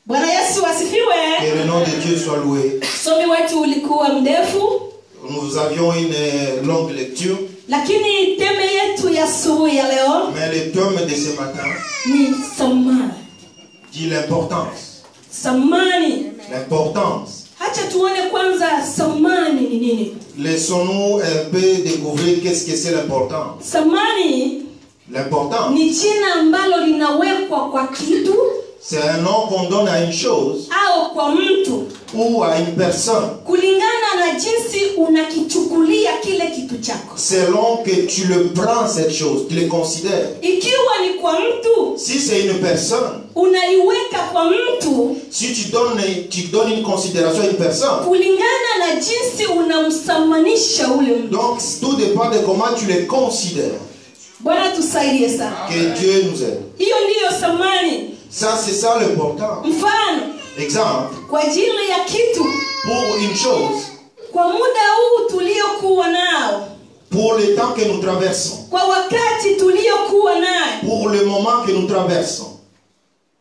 Bwana Yesu asifiwe. Que le nom de Dieu soit loué. Somi wetu ulikuwa mrefu. Nous avions une longue lecture. Lakini teme yetu ya asubuhi ya leo. Mais le thème de ce matin Ni samani. dit l'importance. Samani. L'importance. Hacha tuone kwanza samani ni nini. Laissons-nous un peu découvrir qu'est-ce que c'est l'importance. Samani. L'importance. Ni jina ambalo linawekwa kwa kitu. C'est un nom qu'on donne à une chose Au kwa mtu. ou à une personne. Kulingana na jinsi unakichukulia kile kitu chako. Selon que tu le prends cette chose, tu le considères. Ikiwa ni kwa mtu. Si c'est une personne, Unaiweka kwa mtu. si tu donnes une considération à une personne. Kulingana na jinsi unamsamanisha ule mtu. Donc tout dépend de comment tu les considères. Bwana tusaidie sana. Que Dieu nous aide. Hiyo ndiyo samani. Ça, c'est ça l'important. Mfano. Exemple. Kwa ajili ya kitu. Pour une chose. Kwa muda huu tuliokuwa nao. Pour le temps que nous traversons. Kwa wakati tuliokuwa nao. Pour le moment que nous traversons.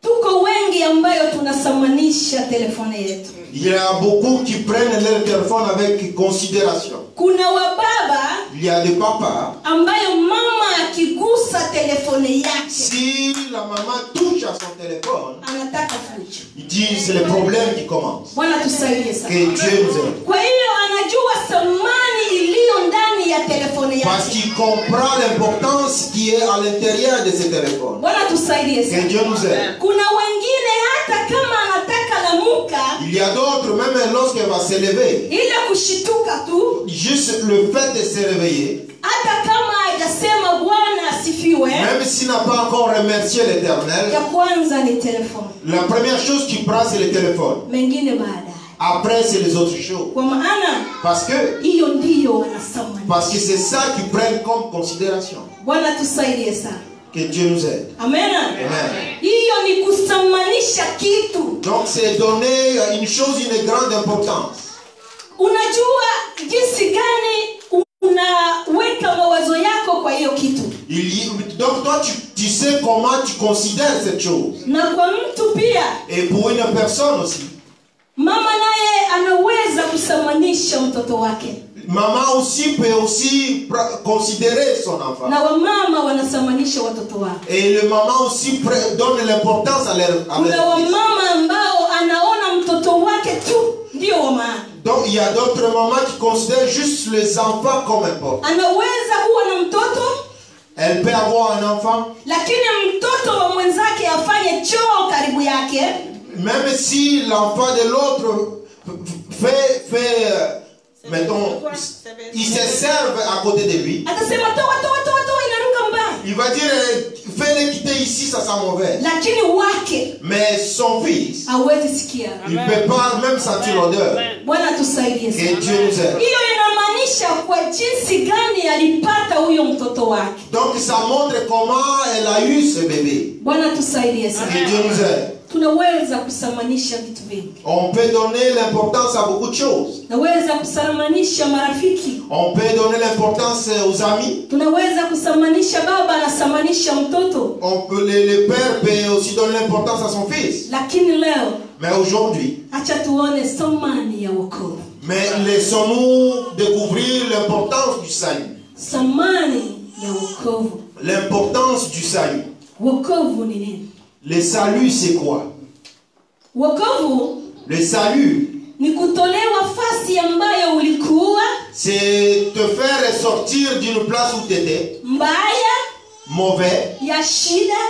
Tuko wengi ambayo tunasamanisha telefone yetu. Il y a beaucoup qui prennent leur téléphone avec considération. Kuna wababa. Il y a des papas. Ambayo mama akigusa telefone yake. Si la maman touche à son téléphone. Anataka fujo. Il dit c'est le problème qui commence. Bwana tusaidie sana. Que Dieu nous aide. Kwa hiyo anajua samani iliyo ndani ya telefone yake. Parce qu'il comprend l'importance qui est à l'intérieur de ce téléphone. Bwana tusaidie sana. Que Dieu nous aide. Kuna wengine hata kama anataka lamuka. Il y a d'autres, même lorsqu'elle va se lever. Ile kushituka tu. Juste le fait de se réveiller. Hata kama hajasema Bwana asifiwe. Même s'il n'a pas encore remercié l'Éternel. Ya kwanza ni telefone. La première chose qu'il prend c'est le téléphone. Mengine baadaye. Après c'est les autres choses. Kwa maana parce que hiyo ndiyo wanasema. Parce que c'est ça qu'ils prennent comme considération. Bwana tusaidie sana. Que Dieu nous aide. Amen. Hiyo ni kusamanisha kitu. Donc c'est donner une chose une grande importance. Unajua jinsi gani unaweka mawazo yako kwa hiyo kitu. Donc toi tu sais comment tu considères cette chose. Na kwa mtu pia. Et pour une personne aussi. Mama naye anaweza kusamanisha mtoto wake. Maman aussi peut aussi considérer son enfant. Na wamama wanasamanisha watoto wao. Et le maman aussi donne l'importance à leur Kuna wamama ambao anaona mtoto wake tu ndio wa maana. Donc il y a d'autres mamans qui considèrent juste les enfants comme importants. Anaweza kuwa na mtoto. Elle peut avoir un enfant. Lakini mtoto wa mwenzake afanye choo karibu yake. Même si l'enfant de l'autre fait mettons, il se serve à côté de lui. Il va dire, fais-le quitter ici, ça sent mauvais. Mais son fils, il ne peut pas même sentir l'odeur. Et Dieu nous aide. Donc ça montre comment elle a eu ce bébé. Et Dieu nous aide. Tunaweza kusamanisha vitu vingi. On peut donner l'importance à beaucoup de choses. Tunaweza kusamanisha marafiki. On peut donner l'importance aux amis. Tunaweza kusamanisha baba anasamanisha mtoto. On peut le père peut aussi donner l'importance à son fils. Lakini leo, mais aujourd'hui, acha tuone samani ya wokovu. Mais laissons-nous découvrir l'importance du salut. Samani ya wokovu. L'importance du salut. Wokovu ni nini? Le salut c'est quoi? Wokovu, le salut, ni kutolewa fasi ambayo ulikuwa. C'est te faire sortir d'une place où tu étais. Mbaya, mauvais, ya shida,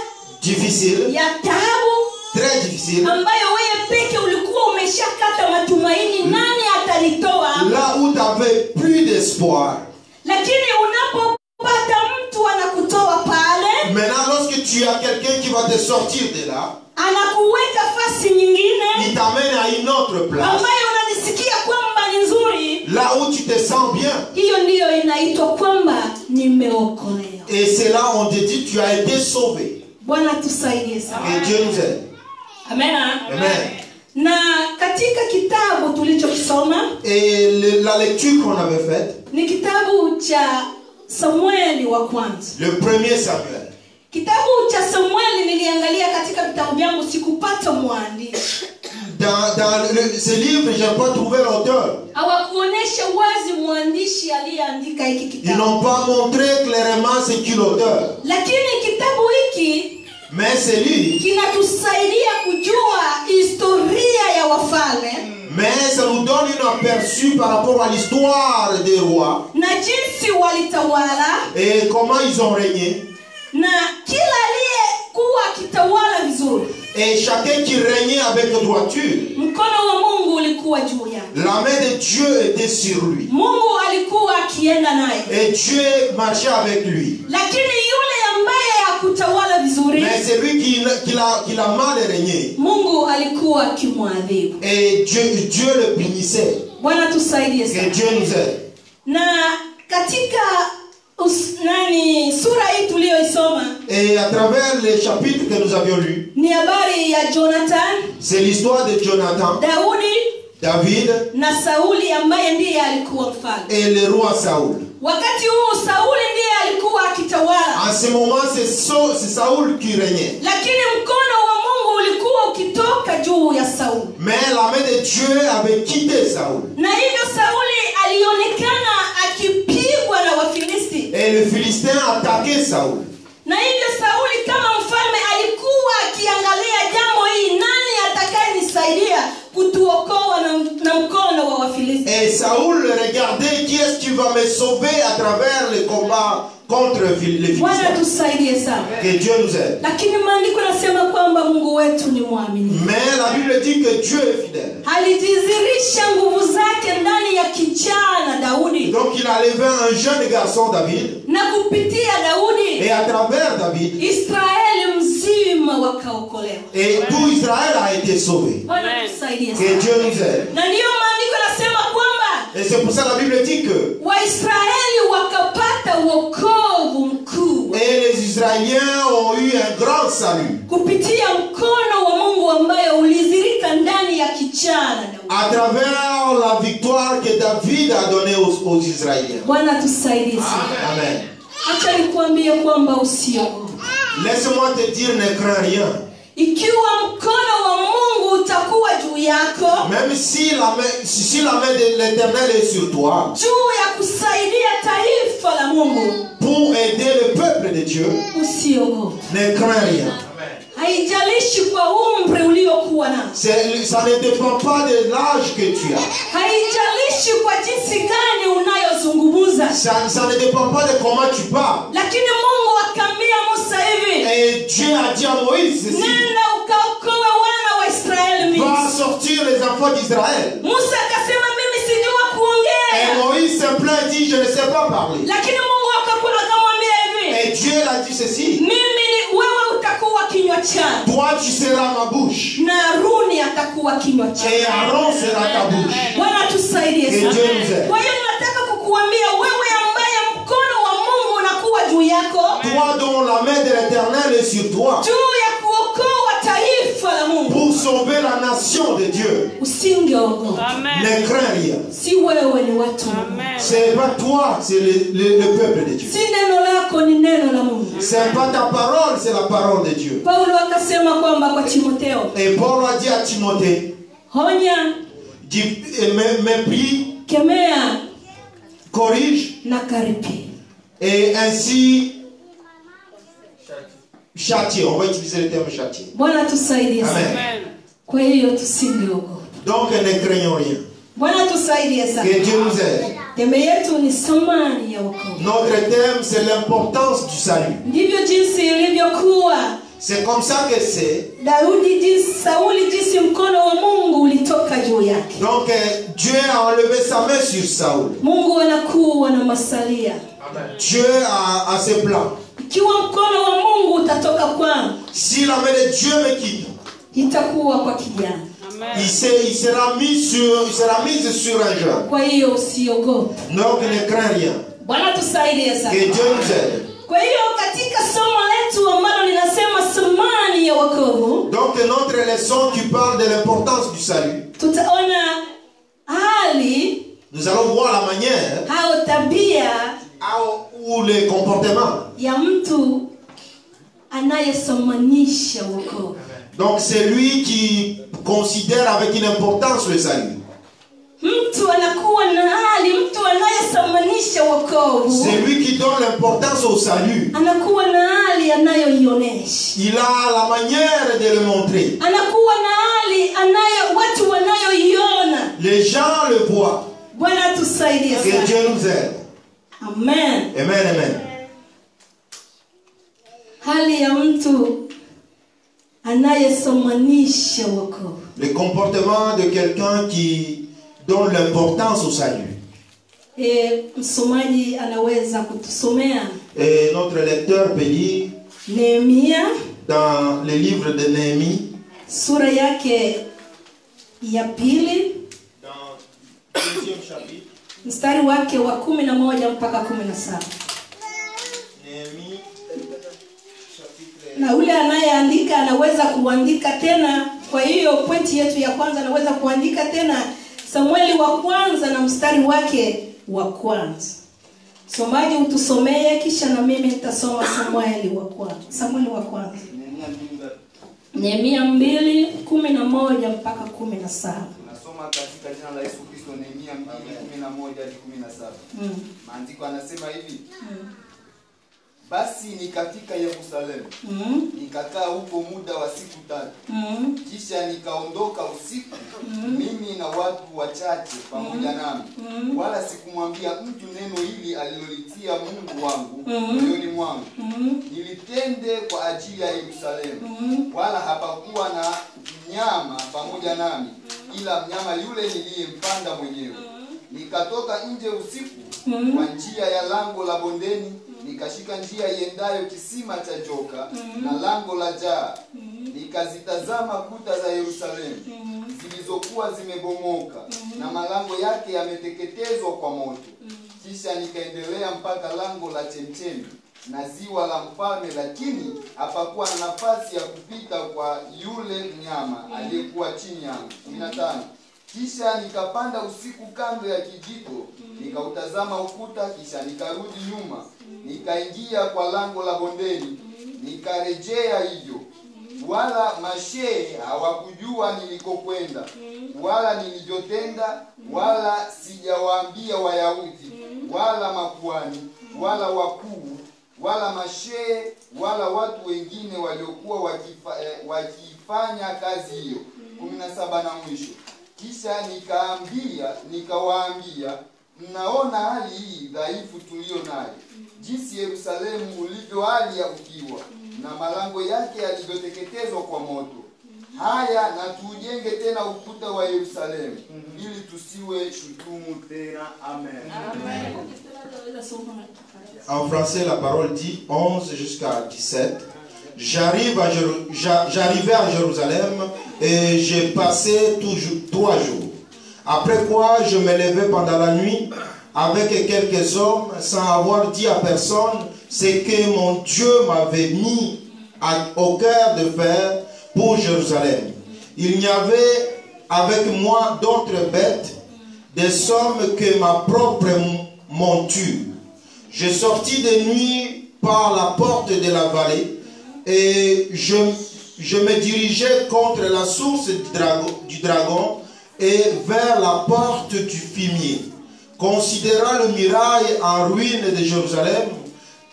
difficile, ya taabu, très difficile. Ambayo wewe peke ulikuwa umeshakata matumaini, nani atanitoa? Là où tu n'avais plus d'espoir. Lakini unapopata mtu anakutoa pale. Maintenant lorsque tu as quelqu'un qui va te sortir de là, anakuweka fasi nyingine, il t'amène à une autre place ambayo unanisikia kwamba ni nzuri, là où tu te sens bien. Hiyo ndiyo inaitwa kwamba nimeokolewa. Et c'est là on te dit tu as été sauvé. Bwana tusaidie sana. Et Dieu nous aide. Amen. Amen. Na katika kitabu tulichokisoma, et la lecture qu'on avait faite, ni kitabu cha Samueli wa kwanza. Le premier Samuel. Kitabu cha Samueli niliangalia katika vitabu vyangu sikupata mwandishi. Dans ce livre, je n'ai pas trouvé l'auteur. Hawakuonesha wazi mwandishi aliyeandika hiki kitabu. Ils n'ont pas montré clairement c'est qui l'auteur. Lakini kitabu hiki mais c'est lui kinatusaidia kujua historia ya wafalme. Mais ça nous donne un aperçu par rapport à l'histoire des rois. Na jinsi walitawala. Et comment ils ont régné. Na kila aliyekuwa kitawala vizuri. Et chacun qui régnait avec droiture. Mkono wa Mungu ulikuwa juu yake. La main de Dieu était sur lui. Mungu alikuwa akienda naye. Et Dieu marchait avec lui. Lakini yule ambaye hakutawala vizuri. Mais c'est lui qui l'a mal régné. Mungu alikuwa akimwadhibu. Et Dieu le punissait. Bwana tusaidie sana. Que Dieu nous aide. Na katika sura hii tuliyoisoma. Et à travers les chapitres que nous avions lus. Ni habari ya Jonathan. C'est l'histoire de Jonathan. David. Na Sauli ambaye ndiye alikuwa mfalme. Et le roi Saul. Wakati huu Sauli ndiye alikuwa akitawala. En ce moment c'est Saul qui régnait. Lakini mkono wa Mungu ulikuwa ukitoka juu ya Saul. Mais la main de Dieu avait quitté Saul. Na hivyo Sauli alionekana akipigwa na Wafilisti. Et le Philistin attaquait Saul. Na hivyo Sauli kama mfalme alikuwa akiangalia jambo hili, nani atakayenisaidia kutuokoa na mkono wa Wafilisti. Et Saul regardait qui est-ce qui va me sauver à travers les combats contre les Philistins. Bwana tusaidie sana. Que Dieu nous aide. Lakini maandiko yanasema kwamba Mungu wetu ni mwaminifu. Mais la Bible dit que Dieu est fidèle. Alidhihirisha nguvu zake ndani ya kijana Daudi. Donc il a levé un jeune garçon David. Na kupitia Daudi. Et à travers David. Israeli mzima wakaokolewa. Et tout Israël a été sauvé. Bwana tusaidie sana. Que Dieu nous aide. Na ndio maandiko yanasema kwamba. Et c'est pour ça la Bible dit que. Waisraeli wakapata wokovu mkuu. Et les Israéliens ont eu un grand salut. Kupitia mkono wa Mungu ambaye ulidhihirika ndani ya kijana Daudi. À travers la victoire que David a donnée aux Israéliens. Bwana tusaidie sana. Amen. Acha nikwambie kwamba usiogope. Laisse-moi te dire, ne crains rien. Ikiwa mkono wa Mungu utakuwa juu yako, même si la main de l'Éternel est sur toi, juu ya kusaidia taifa la Mungu, pour aider le peuple de Dieu, usiogope. Ne crains rien. Haijalishi kwa umri uliokuwa nao. Ça ne dépend pas de l'âge que tu as. Haijalishi kwa jinsi gani unayozungumza. Ça ne dépend pas de comment tu parles. Lakini Mungu akamwambia Musa hivi. Et Dieu a dit à Moïse ceci. Nenda ukaokoe wana wa Israeli. Va sortir les enfants d'Israël. Musa akasema mimi sijua kuongea. Et Moïse simplement dit je ne sais pas parler. Lakini Mungu akamwambia hivi. Et Dieu l'a dit ceci. Toi tu seras ma bouche. Na Aroni atakuwa kinywa chako. Et Aaron sera ta bouche. Bwana tusaidie sana. Kwa hiyo nataka kukuambia wewe ambaye mkono wa Mungu unakuwa juu yako. Toi dont la main de l'Éternel est sur toi. Juu ya kuokoa taifa la Mungu. Pour sauver la nation de Dieu. Usingeogopa. Ne crains rien. Si wewe ni watu. C'est pas toi, c'est le peuple de Dieu. Si neno lako ni neno la Mungu. C'est pas ta parole, c'est la parole de Dieu. Paulo akasema kwamba kwa Timotheo. Et Paul a dit à Timothée. Honya. Mépris. Kemea. Corrige. Na karipia. Et ainsi châtier. On va utiliser le terme châtier. Bwana tusaidie sana. Amen. Kwa hiyo tusingeogopa. Donc ne craignons rien. Bwana tusaidie sana. Que Dieu nous aide. Theme yetu ni thamani ya wokovu. Notre thème c'est l'importance du salut. Ndivyo jinsi ilivyokuwa. C'est comme ça que c'est. Sauli jinsi mkono wa Mungu ulitoka juu yake. Donc Dieu a enlevé sa main sur Saul. Mungu anakuwa na masalia. Dieu a ses plans. Ikiwa mkono wa Mungu utatoka kwangu, si la main de Dieu me quitte, itakuwa kwa kijana. Il sera mis sur un jeune. Kwa hiyo usiogope. Donc ne crains rien. Bwana tusaidie sana. Que Dieu nous aide. Kwa hiyo katika somo letu ambalo linasema thamani ya wokovu, donc notre leçon qui parle de l'importance du salut, tutaona hali, nous allons voir la manière au tabia ou les comportements ya mtu anayesamanisha wokovu. Donc c'est lui qui considère avec une importance le salut. Mtu anakuwa na hali, mtu anayesamanisha wokovu. C'est lui qui donne l'importance au salut. Anakuwa na hali anayoionyesha. Il a la manière de le montrer. Anakuwa na hali watu wanayoiona. Les gens le voient. Bwana tusaidie sana. Que Dieu nous aide. Amen. Amen, amen. Hali ya mtu anayesamanisha wokovu. Le comportement de quelqu'un qui donne l'importance au salut. Msomaji anaweza kutusomea. Et notre lecteur peut lire Nehemia, dans le livre de Néhémie, sura yake ya pili, dans le deuxième chapitre, mstari wake wa 11 mpaka 17. Néhémie, chapitre. Na ule anayeandika anaweza kuandika tena. Kwa hiyo pointi yetu ya kwanza anaweza kuandika tena Samueli wa kwanza na mstari wake wa kwanza. Somaji utusomee kisha na mimi nitasoma Samueli wa kwanza. Samueli wa kwanza. Nehemia 2:11 mpaka 17. Tunasoma katika jina la Yesu Kristo, Nehemia 2:11 hadi 17. Maandiko yanasema hivi. Basi nikafika Yerusalemu. Nikakaa huko muda wa siku 3. Kisha nikaondoka usiku, mimi na watu wachache pamoja nami. Wala sikumwambia mtu neno hili alilolitia Mungu wangu moyoni mwangu. Nilitende kwa ajili ya Yerusalemu. Wala hapakuwa na mnyama pamoja nami, ila mnyama yule niliyempanda mwenyewe. Nikatoka nje usiku kwa njia ya lango la bondeni, nikashika njia iendayo kisima cha joka na lango la jaa. Nikazitazama kuta za Yerusalemu zilizokuwa zimebomoka na malango yake yameteketezwa kwa moto. Kisha nikaendelea mpaka lango la chemchemi na ziwa la mfalme, lakini hapakuwa na nafasi ya kupita kwa yule mnyama aliyekuwa chini yangu. 15. Kisha nikapanda usiku kando ya kijito, nikautazama ukuta, kisha nikarudi nyuma, nikaingia kwa lango la bondeni, nikarejea hivyo. Wala mashehe hawakujua nilikokwenda, wala nilivyotenda, wala sijawaambia Wayahudi, wala makuhani, wala wakuu, wala mashehe, wala watu wengine waliokuwa wakifanya kazi hiyo. 17 na mwisho. Kisha nikawaambia, mnaona hali hii dhaifu tulio nayo, jinsi Yerusalemu ulivyo hali ya ukiwa, na malango yake yalivyoteketezwa kwa moto. Haya, na tujenge tena ukuta wa Yerusalemu, ili tusiwe shutumu tena. Amen. Amen. En français, la parole dit 11 jusqu'à 17. J'arrivais à Jérusalem et j'ai passé 3 jours. Après quoi, je me levais pendant la nuit avec quelques hommes sans avoir dit à personne ce que mon Dieu m'avait mis au cœur de faire pour Jérusalem. Il n'y avait avec moi d'autres bêtes, des sommes que ma propre monture. Je sortis de nuit par la porte de la vallée et je me dirigeais contre la source du dragon et vers la porte du fumier. Considérant le muraille en ruine de Jérusalem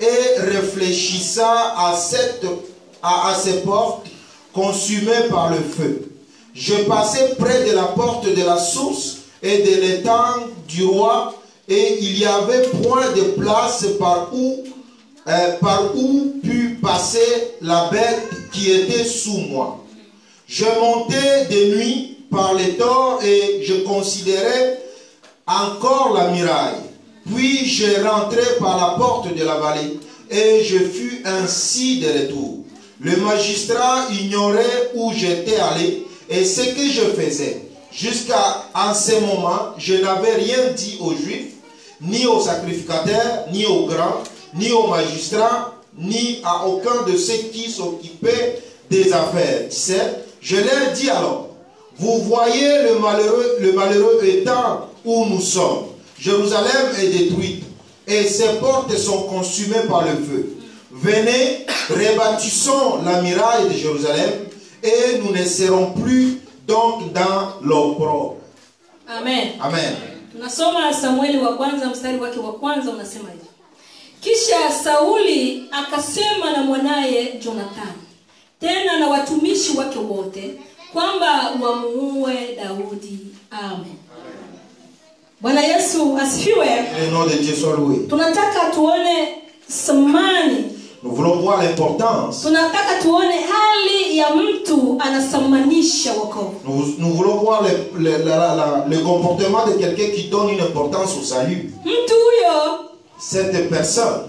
et réfléchissant à ces portes consumées par le feu. Je passais près de la porte de la source et de l'étang du roi, et il n'y avait point de place par où put passer la bête qui était sous moi. Je montais de nuit par les torts et je considérais encore la muraille. Puis je rentrais par la porte de la vallée et je fus ainsi de retour. Le magistrat ignorait où j'étais allé et ce que je faisais. Jusqu'à ce moment, je n'avais rien dit aux Juifs, ni aux sacrificateurs, ni aux grands, ni aux magistrats, ni à aucun de ceux qui s'occupaient des affaires. 17. Je leur dis alors, vous voyez le malheureux état où nous sommes. Jérusalem est détruite et ses portes sont consumées par le feu. venez, rebâtissons la muraille de Jérusalem et nous ne serons plus donc dans l'opprobre. Amen. Amen. Tunasoma Samueli wa kwanza mstari wake wa kwanza unasema hivi. Kisha Sauli akasema na mwanaye Jonathan, tena na watumishi wake wote, kwamba wamuue Daudi. Amen. Bwana Yesu asifiwe. Le nom de Dieu soit loué. Tunataka tuone thamani. Nous voulons voir l'importance. Tunataka tuone hali ya mtu anasamanisha wokovu. Nous voulons voir le comportement de quelqu'un qui donne une importance au salut. Mtu huyo Cette personne,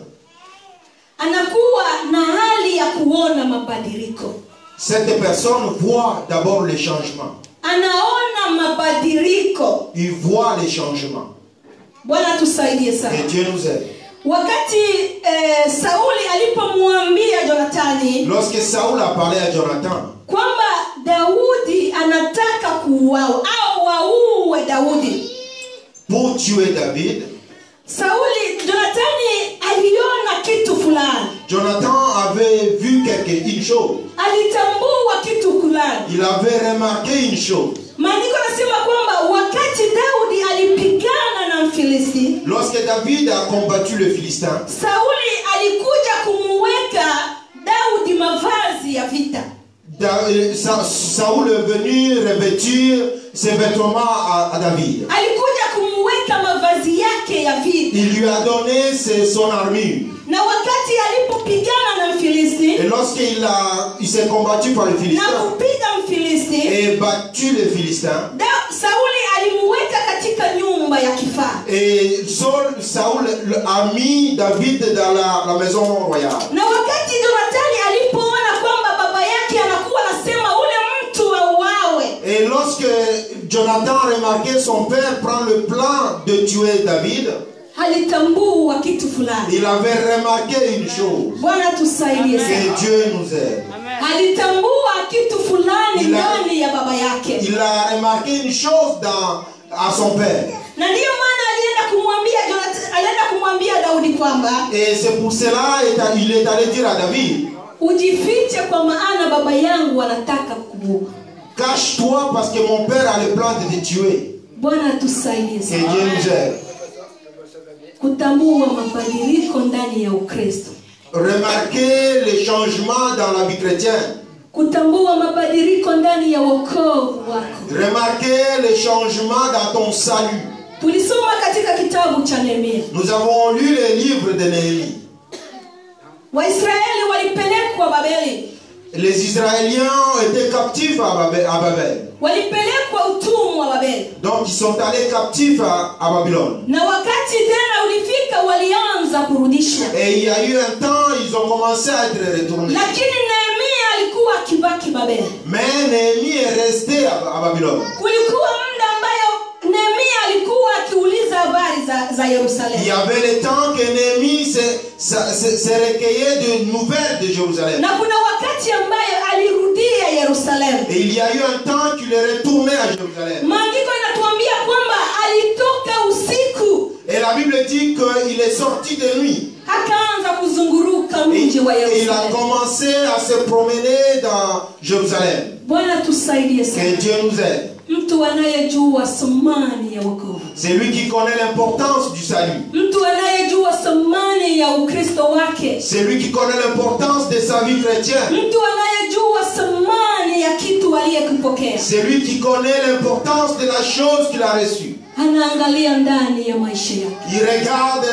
anakuwa na hali ya kuona mabadiliko. cette personne voit d'abord les changements. Anaona mabadiliko. Il voit les changements. Bwana tusaidie sana. Et Dieu nous aide. Wakati Sauli alipomwambia Jonathani, Lorsque Saoul a parlé à Jonathan, kwamba Daudi anataka kuuawa au waue Daudi, pour tuer David, Jonathani aliona kitu fulani. Jonathan avait vu une chose. Alitambua kitu fulani. Il avait remarqué une chose. Maandiko yanasema kwamba wakati Daudi alipigana na Mfilisti, Lorsque David a combattu le Philistin, Sauli alikuja kumuweka Daudi mavazi ya vita. Saoul est venu revêtir ses vêtements à David. Alikuja kumuweka mavazi yake ya vita. Il lui a donné son armure. Na wakati alipopigana na Mfilisti, Et lorsqu'il s'est combattu par le na Philistin kupiga Mfilisti, et battu le Philistin, Sauli alimuweka katika nyumba ya kifaa. et Saoul a mis David dans la maison royale. Na wakati Jonathani alipoona kwamba baba yake anakuwa anasema ule mtu auawe, Et lorsque Jonathan remarquait son père prendre le plan de tuer David, alitambua kitu fulani. il avait remarqué une chose. Bwana tusaidie Que sana. Dieu nous aide. Alitambua kitu fulani Il a- ndani ya baba yake. Il a remarqué une chose à son père. Na ndiyo maana alienda kumwambia Daudi kwamba Et c'est pour cela il est allé dire à David, ujifiche kwa maana baba yangu anataka kukuua. cache-toi parce que mon père a le plan de te tuer. Bwana tusaidie Que sana. Dieu nous aide. Kutambua mabadiliko ndani ya Ukristo. Remarquez les changements dans la vie chrétienne. Kutambua mabadiliko ndani ya wokovu wako. Remarquez les changements dans ton salut. Tulisoma katika kitabu cha Nehemia. Nous avons lu les livres de Néhémie. Waisraeli walipelekwa Babeli. Les Israéliens étaient captifs à Babel. Walipelekwa utumwa Babeli. Donc ils sont allés captifs à Babylone. Na wakati tena ulifika walianza kurudishwa. Et il y a eu un temps, ils ont commencé à être retournés. Lakini Nehemia alikuwa akibaki Babeli. Mais Néhémie est resté à Babylone. Kulikuwa muda ambayo Nehemia alikuwa akiuliza habari za Yerusalemu. Il y avait le temps que Néhémie se recueillait de nouvelles de Jérusalem. Na kuna wakati ambayo alirudia Yerusalemu. Et il y a eu un temps qu'il est retourné à Jérusalem. Maandiko inatuambia kwamba alitoka usiku. Et la Bible dit qu'il est sorti de nuit. Akaanza kuzunguruka Et mji wa il a Yerusalemu. commencé à se promener dans Jérusalem. Bwana tusaidie sana. Que Dieu nous aide. Mtu anayejua thamani ya wokovu. C'est lui qui connaît l'importance du salut. Mtu anayejua thamani ya Ukristo wake. C'est lui qui connaît l'importance de sa vie chrétienne. Mtu anayejua thamani ya kitu aliyekipokea. C'est lui qui connaît l'importance de la chose qu'il a reçue. Anaangalia ndani ya maisha yake. Il regarde,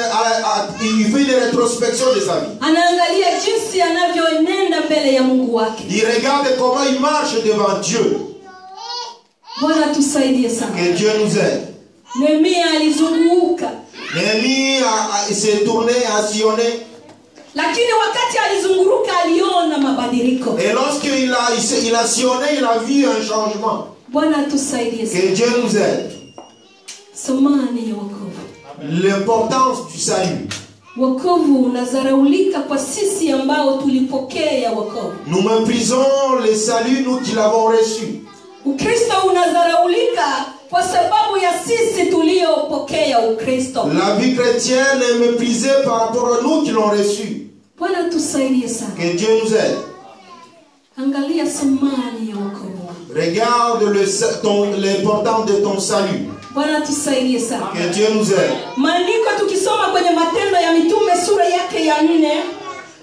il fait une rétrospection de sa vie. Anaangalia jinsi anavyoenenda mbele ya Mungu wake. Il regarde comment il marche devant Dieu. Bwana tusaidie sana. Que Dieu nous aide. Nehemia alizunguka. Néhémie s'est tourné, a sillonné. Lakini wakati alizunguruka aliona mabadiliko. Et lorsqu'il a sillonné, il a vu un changement. Bwana tusaidie sana. Que Dieu nous aide. Thamani ya wokovu. L'importance du salut. Wokovu unazaraulika kwa sisi ambao tulipokea wokovu. Nous méprisons le salut, nous qui l'avons reçu. Ukristo unazaraulika kwa sababu ya sisi tuliopokea Ukristo. La vie chrétienne est méprisée par rapport à nous qui l'ont reçu. Bwana tusaidie sana. Que Dieu nous aide. Angalia thamani ya wokovu. Regarde l'importance de ton salut. Bwana tusaidie sana. Que Dieu nous aide. Maandiko tukisoma kwenye Matendo ya Mitume sura yake ya 4.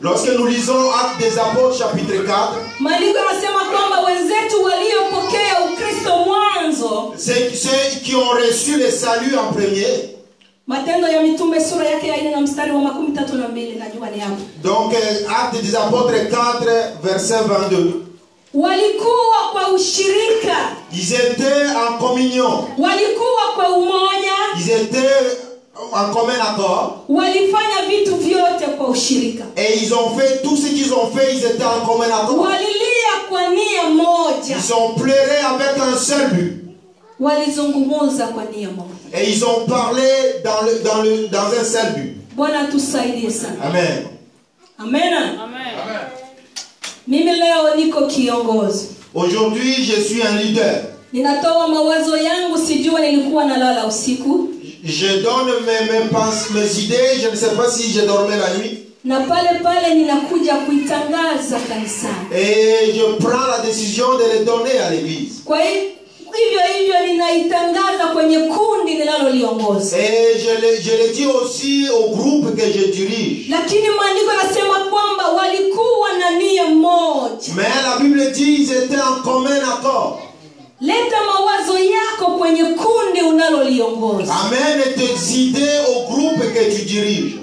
Lorsque nous lisons Actes des Apôtres chapitre 4, maandiko yanasema kwamba wenzetu waliopokea Ukristo mwanzo, ceux qui ont reçu le salut en premier. Matendo ya Mitume sura yake ya 4 na mstari wa 32 najua ni hapo. Donc Actes des Apôtres 4 verset 22. Walikuwa kwa ushirika. Ils étaient en communion. Walikuwa kwa umoja. Ils étaient en commun accord. Walifanya vitu vyote kwa ushirika. Et ils ont fait tout ce qu'ils ont fait, ils étaient en commun accord. Walilia kwa nia moja. Ils ont pleuré avec un seul but. Walizungumza kwa nia moja. Et ils ont parlé dans un seul but. Bwana tusaidie sana. Amen. Amen. Amen. Mimi leo niko kiongozi. Aujourd'hui, je suis un leader. Ninatoa mawazo yangu, sijua nilikuwa nalala usiku. Je donne mes idées, je ne sais pas si je dormais la nuit. Na pale ninakuja kuitangaza kanisani. Et je prends la décision de les donner à l'église. Kwa hivyo ninaitangaza kwenye kundi ninaloliongoza. Et je le dis aussi au groupe que je dirige. Lakini maandiko yanasema kwamba walikuwa na nia moja. Mais la Bible dit ils étaient en commun accord. Leta mawazo yako kwenye kundi unaloliongoza. Amène tes idées au groupe que tu diriges.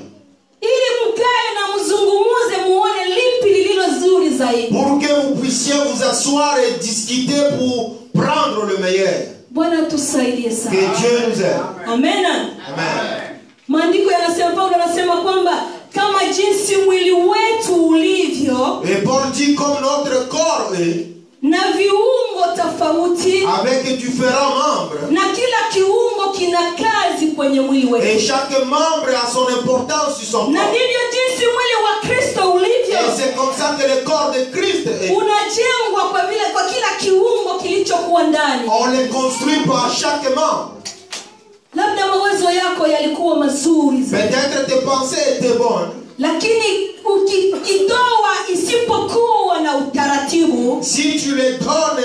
Ili mkae na mzungumuze muone lipi lililo zuri zaidi. Pour que vous puissiez vous asseoir et discuter pour prendre le meilleur. Bwana tusaidie sana. Que Dieu nous aide. Amen. Amen. Maandiko yanasema, Paulo anasema kwamba kama jinsi mwili wetu ulivyo, Et Paul dit comme notre corps est, na viungo tofauti, avec différents membres, na kila kiungo kina kazi kwenye mwili wetu. et chaque membre a son importance sur son Na corps. ndivyo jinsi mwili wa Kristo ulivyo. Et c'est comme ça que le corps de Christ est. Unajengwa kwa kila kiungo kilichokuwa ndani. On les construit par chaque membre. Labda mawazo yako yalikuwa mazuri zaidi. Peut-être tes pensées étaient bonnes. Lakini ukitoa isipokuwa na utaratibu, Si tu les donnes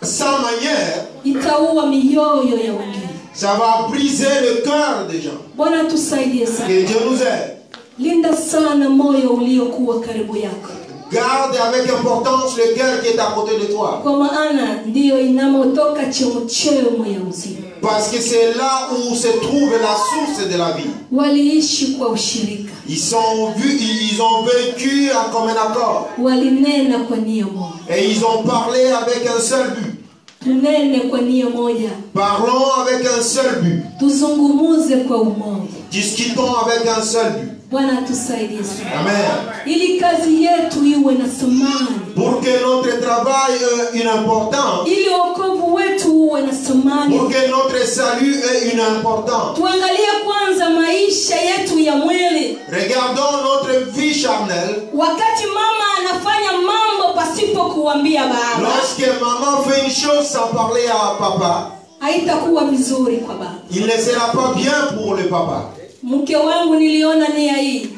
sans manière, itaua mioyo ya wengine. ça va briser le cœur des gens. Bwana tusaidie sana. Que Dieu nous aide. Linda sana moyo uliokuwa karibu yako. Garde avec importance le cœur qui est à côté de toi. Kwa maana ndiyo inamotoka chemchemo ya uzima. Parce que c'est là où se trouve la source de la vie. Waliishi kwa ushirika. Ils ont vécu en commun accord. Walinena kwa nia moja. Et ils ont parlé avec un seul but. Tunene kwa nia moja. Parlons avec un seul but. Tuzungumuze kwa umoja. Discutons avec un seul but. Bwana tusaidie sana. Amen. Ili kazi yetu iwe na thamani. Pour que notre travail ait une importance. Ili wokovu wetu uwe na thamani. Pour que notre salut ait une importance. Tuangalie kwanza maisha yetu ya mwili. Regardons notre vie charnelle. Wakati mama anafanya mambo pasipo kuambia baba, Lorsque maman fait une chose sans parler à papa, haitakuwa vizuri kwa baba. il ne sera pas bien pour le papa. Mke wangu niliona nia hii.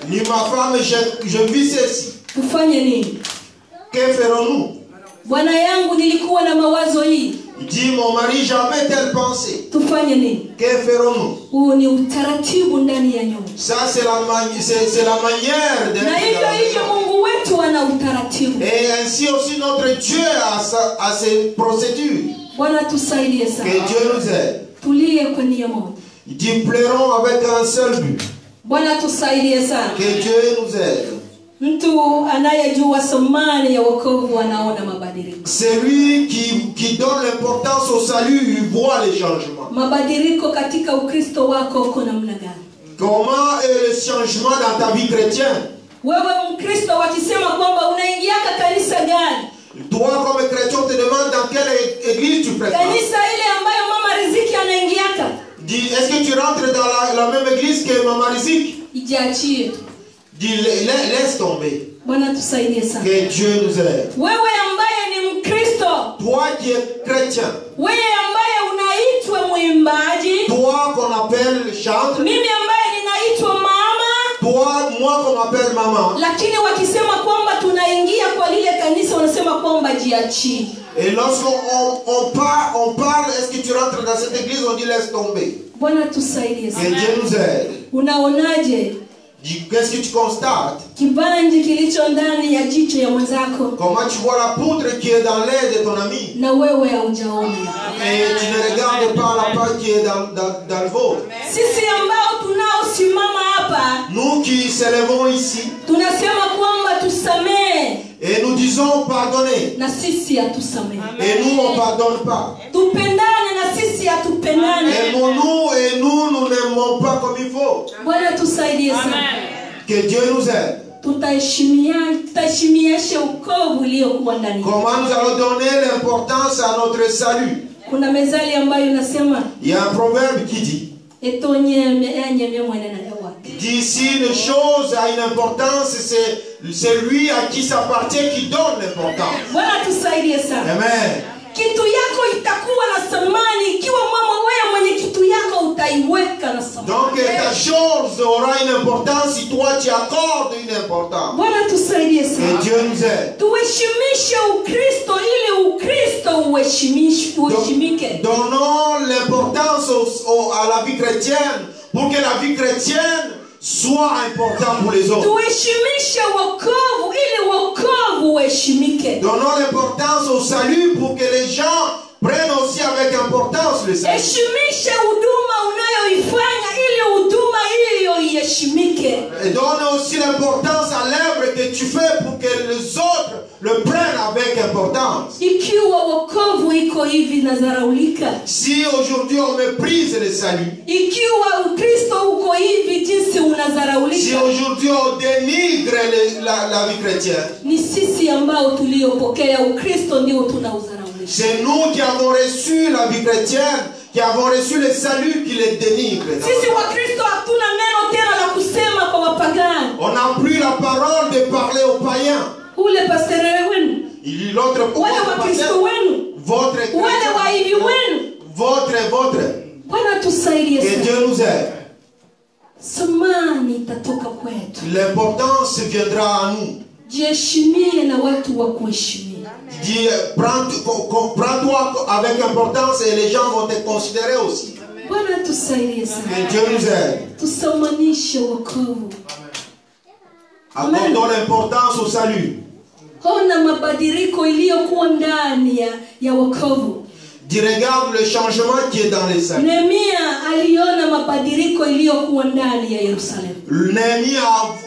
Ni ma femme, je vis ceci. Tufanye nini? Que ferons-nous? Bwana yangu nilikuwa na mawazo hii. Il dit, mon mari, jamais telle pensée. Tufanye nini? Que ferons-nous? Huu ni utaratibu ndani ya nyumba. Ça, c'est la manière de... Na hivyo Mungu wetu ana utaratibu. Et ainsi aussi notre Dieu a ses procédures. Bwana tusaidie sana. Que Dieu nous aide. Tulie kwa nia moja. Il dit, pleurons avec un seul but. Bwana tusaidie sana. Que Dieu nous aide. Mtu anayejua thamani ya wokovu anaona mabadiliko. Celui qui donne l'importance au salut, il voit les changements. Mabadiliko katika Ukristo wako uko namna gani? Comment est le changement dans ta vie chrétienne? Wewe Mkristo wakisema kwamba unaingiaka kanisa gani? Toi, comme chrétien, on te demande dans quelle église tu fréquentes. Kanisa ile ambayo Mama Riziki anaingiaka. Dis, est-ce que tu rentres dans la même église que Maman Riziki? Ijiachie. Dis, laisse tomber. Bwana tusaidie sana. Que Dieu nous aide. Wewe ambaye ni Mkristo, Toi qui es chrétien, wewe ambaye unaitwa mwimbaji, toi qu'on appelle chantre, mimi ambaye ninaitwa mama, toi, moi qu'on m'appelle maman. lakini wakisema kwamba tunaingia kwa lile kanisa wanasema kwamba jiachie. Et lorsqu'on parle, est-ce que tu rentres dans cette église, on dit laisse tomber. Bwana tusaidie Que sana. Dieu nous aide. Unaonaje Qu'est-ce que tu constates? kibanji kilicho ndani ya jicho ya mwenzako Comment tu vois la poudre qui est dans l'air de ton ami? na wewe haujaona? Et tu ne regardes pas la paille qui est dans le vôtre. Sisi ambao tunaosimama hapa Nous qui s'élevons ici, tunasema kwamba tusamee et nous disons pardonner. na sisi hatusamee. Et nous, on ne pardonne pas. Tupendane na sisi hatupendane. Aimons-nous et nous n'aimons pas comme il faut. Bwana tusaidie sana. Que Dieu nous aide. Tutaheshimiaje wokovu uliokuwa ndani? Comment nous allons donner l'importance à notre salut? Kuna mezali ambayo inasema Il y a un proverbe qui dit, d'ici une chose a une importance, c'est celui à qui ça appartient qui donne l'importance. Bwana tusaidie sana. Amen. Kitu yako itakuwa na thamani ikiwa mama wewe mwenye kitu yako utaiweka na thamani. Donc ta chose aura une importance si toi tu accordes une importance. Bwana tusaidie sana. Et Dieu nous aide. Tuheshimishe Ukristo ili Ukristo uheshimike. Donnons l'importance à la vie chrétienne pour que la vie chrétienne soit importante pour les autres. Tuheshimishe wokovu ili wokovu uheshimike. Donnons l'importance au salut pour que les gens prennent aussi avec importance le salut. Heshimishe huduma unayoifanya ili huduma hiyo iheshimike. Et donne aussi l'importance à l'œuvre que tu fais pour que les autres le prennent avec importance. Ikiwa wokovu iko hivi nazaraulika, Si aujourd'hui on méprise le salut, ikiwa Ukristo uko hivi jinsi si unazaraulika, aujourd'hui on dénigre la vie chrétienne, ni sisi ambao tuliopokea Ukristo ndio tunauzaraulisha. c'est nous qui avons reçu la vie chrétienne, qui avons reçu le salut, qui les dénigre. Sisi Wakristo hatuna neno tena la kusema kwa wapagani. On n'a plus la parole de parler aux païens. Ule pastor wenu, L'autre wale Wakristo wenu, votre wale waivi wenu. votre. Bwana tusaidie Que sana. Dieu nous aide. Thamani itatoka kwetu. L'importance viendra à nous. Jiheshimie na watu wa kuheshimia. Dis, prends-toi avec importance et les gens vont te considérer aussi. Bwana tusaidie sana. Que Dieu nous aide. Tusamanishe wokovu. Accordons l'importance au salut. Ona mabadiliko iliyokuwa ndani ya wokovu. Dis, regarde le changement qui est dans les saints. Nehemia aliona mabadiliko iliyokuwa ndani ya Yerusalemu. Néhémie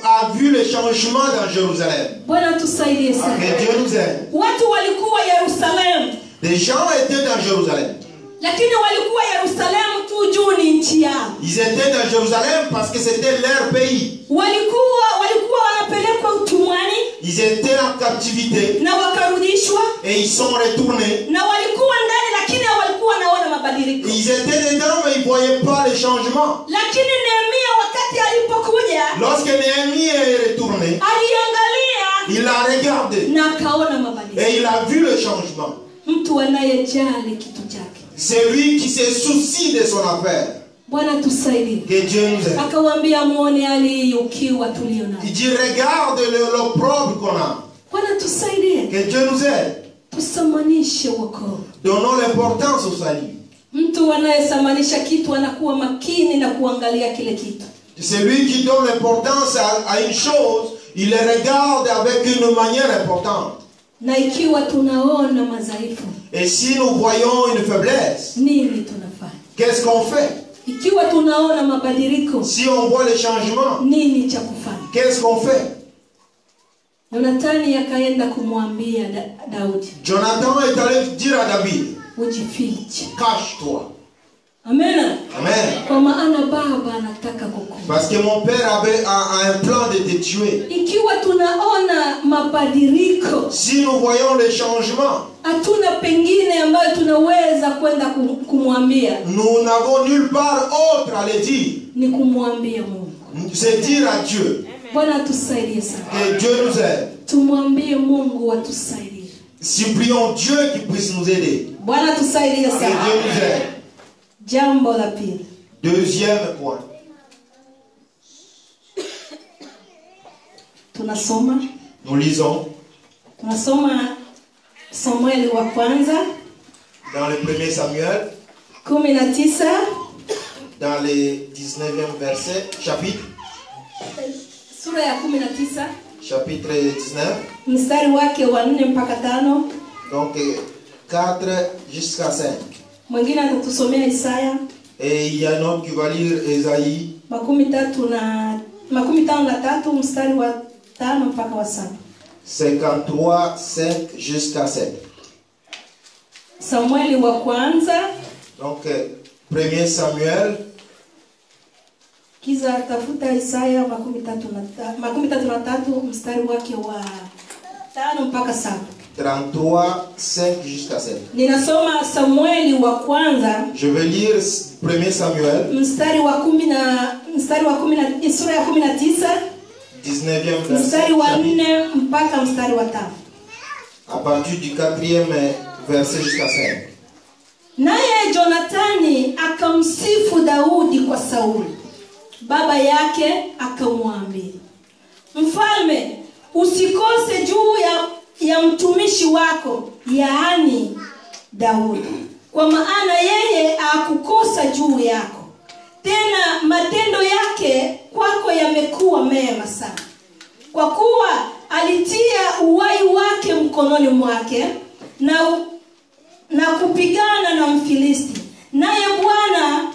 a vu le changement dans Jérusalem. Bwana tusaidie sana. Que Dieu nous aide. Watu walikuwa Yerusalemu, Des gens étaient dans Jérusalem. lakini walikuwa Yerusalemu tu juu ni nchi yao. Ils étaient dans Jérusalem parce que c'était leur pays. Walikuwa wanapelekwa utumwani Ils étaient en captivité na wakarudishwa, et ils sont retournés. na walikuwa ndani lakini hawalikuwa wanaona mabadiliko. Ils étaient dedans mais ils ne voyaient pas les changements. Lakini Nehemia wakati alipokuja, Lorsque Néhémie est retourné, aliangalia il a regardé na akaona mabadiliko. et il a vu le changement. Mtu anayejali kitu chake. C'est lui qui se soucie de son affaire. Bwana tusaidie. Que Dieu nous aide. Akawaambia muone hali hii ukiwa tulio nayo. Il dit regarde l'opprobre qu'on a. Bwana tusaidie. Que Dieu nous aide. Tusamanishe wokovu. Donnons l'importance au salut. Mtu anayesamanisha kitu anakuwa makini na kuangalia kile kitu. Celui qui donne l'importance à une chose, il le regarde avec une manière importante. Na ikiwa tunaona madhaifu, Et si nous voyons une faiblesse, nini tunafanya? qu'est-ce qu'on fait? Ikiwa tunaona mabadiliko, Si on voit les changements, nini cha kufanya? qu'est-ce qu'on fait? Yonathani akaenda kumwambia Daudi, Jonathan est allé dire à David, ujifiche. cache-toi. Amen. Amen. Kwa maana baba anataka kukuua. Parce que mon père a un plan de te tuer. Ikiwa tunaona mabadiliko, Si nous voyons les changements, hatuna pengine ambayo tunaweza kwenda kumwambia, nous n'avons nulle part autre à le dire. ni kumwambia Mungu. C'est dire à Dieu. Bwana tusaidie sana. Que Dieu nous aide. Tumwambie Mungu atusaidie. Supplions Dieu qui puisse nous aider. Bwana tusaidie Que sana. Dieu nous aide. Jambo la pili. Deuxième point. Tunasoma. Nous lisons Tunasoma Samueli wa kwanza. dans le 1er Samuel, 19. dans le 19e verset, chapitre Sura ya 19. chapitre 19, Mstari wake wa 4 mpaka 5. donc 4 jusqu'à 5. Mwingine atatusomea Isaya Et il y a un homme qui va lire Ésaïe 53 mstari wa 5 mpaka wa 7. 53, 5 jusqu'à 7. Samueli wa kwanza. Donc 1er Samuel, Kiza tafuta Isaya 33 mstari wake wa 5 mpaka 7. 33, 5 jusqu'à 7. Ninasoma Samueli wa kwanza. Je vais lire 1er Samuel, Mstari wa 10 sura ya 19 19e mstari wa verset, 4 mpaka mstari wa 5. à partir du 4e verset jusqu'à 5. Naye Jonathani akamsifu Daudi kwa Sauli. Baba yake akamwambia, Mfalme, usikose juu ya mtumishi wako, yaani Daudi, kwa maana yeye hakukosa juu yako. Tena matendo yake kwako yamekuwa mema sana, kwa kuwa alitia uhai wake mkononi mwake na kupigana na Mfilisti. Naye Bwana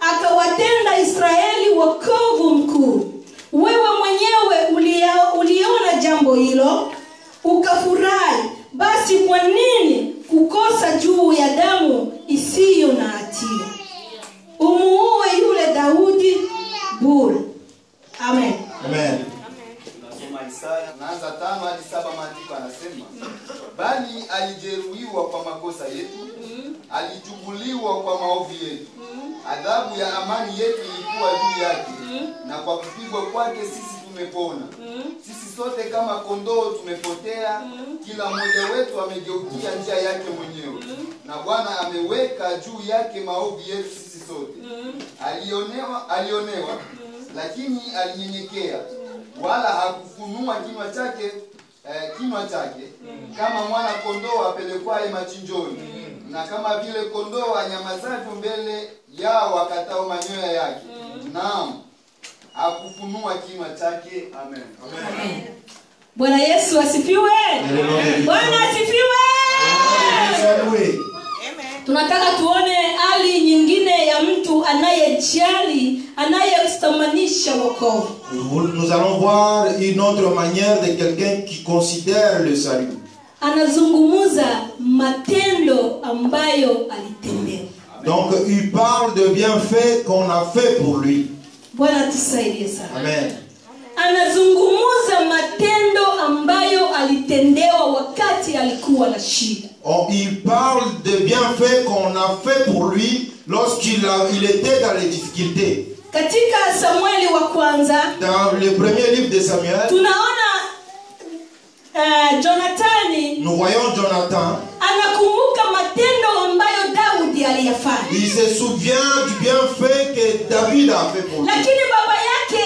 akawatenda Israeli wokovu mkuu. Wewe mwenyewe uliona jambo hilo ukafurahi. Basi kwa nini kukosa juu ya damu isiyo na hatia? Umuue yule Daudi bure. Amen. Amen. Tunasoma Isaya naanza 5 hadi 7, maandiko anasema, bali alijeruhiwa kwa makosa yetu, alichubuliwa kwa maovu yetu. Adhabu ya amani yetu ilikuwa juu yake, na kwa kupigwa kwake sisi tumepona. Sisi sote kama kondoo tumepotea, kila mmoja wetu amegeukia njia yake mwenyewe, na Bwana ameweka juu yake maovu yetu sisi sote. Alionewa lakini alinyenyekea, wala hakufunua kinywa chake, kama mwana kondoo apelekwaye machinjoni, na kama vile kondoo anyamazavyo mbele yao wakatao manyoya yake. Naam, hakufunua kinywa chake. Amen. Amen. Bwana Yesu asifiwe. Bwana asifiwe. Tunataka tuone hali nyingine ya mtu anayejali, anayestamanisha wokovu. Nous allons voir une autre manière de quelqu'un qui considère le salut. Anazungumuza matendo ambayo alitendewa. Donc il parle de bienfaits qu'on a fait pour lui. Bwana tusaidie sana. Amen. Anazungumuza matendo ambayo alitendewa wakati alikuwa na shida. Il parle de bienfaits qu'on a fait pour lui lorsqu'il était dans les difficultés. Katika Samueli wa kwanza, dans le premier livre de Samuel, tunaona Jonathani, nous voyons Jonathan. Anakumbuka matendo ambayo Daudi aliyafanya. Il se souvient du bienfait que David a fait pour lui. Lakini baba yake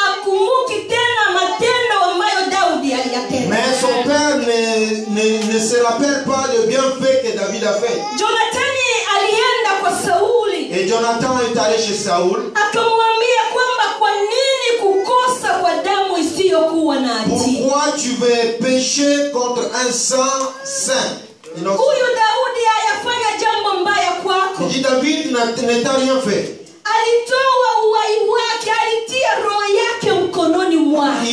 akumbuki tena matendo ambayo Daudi aliyatenda. Mais son père ne se rappelle pas le bienfait que David a fait. Jonathani alienda kwa Sauli. Et Jonathan est allé chez Saoul. Akamwambia kwamba kwa nini kukosa kwa damu isiyokuwa na hatia? Pourquoi tu veux pécher contre un sang saint? Huyu Daudi hayafanya jambo mbaya kwako. Il dit David ne t'a rien fait. Alitoa uhai wake, alitia roho yake mkononi mwake.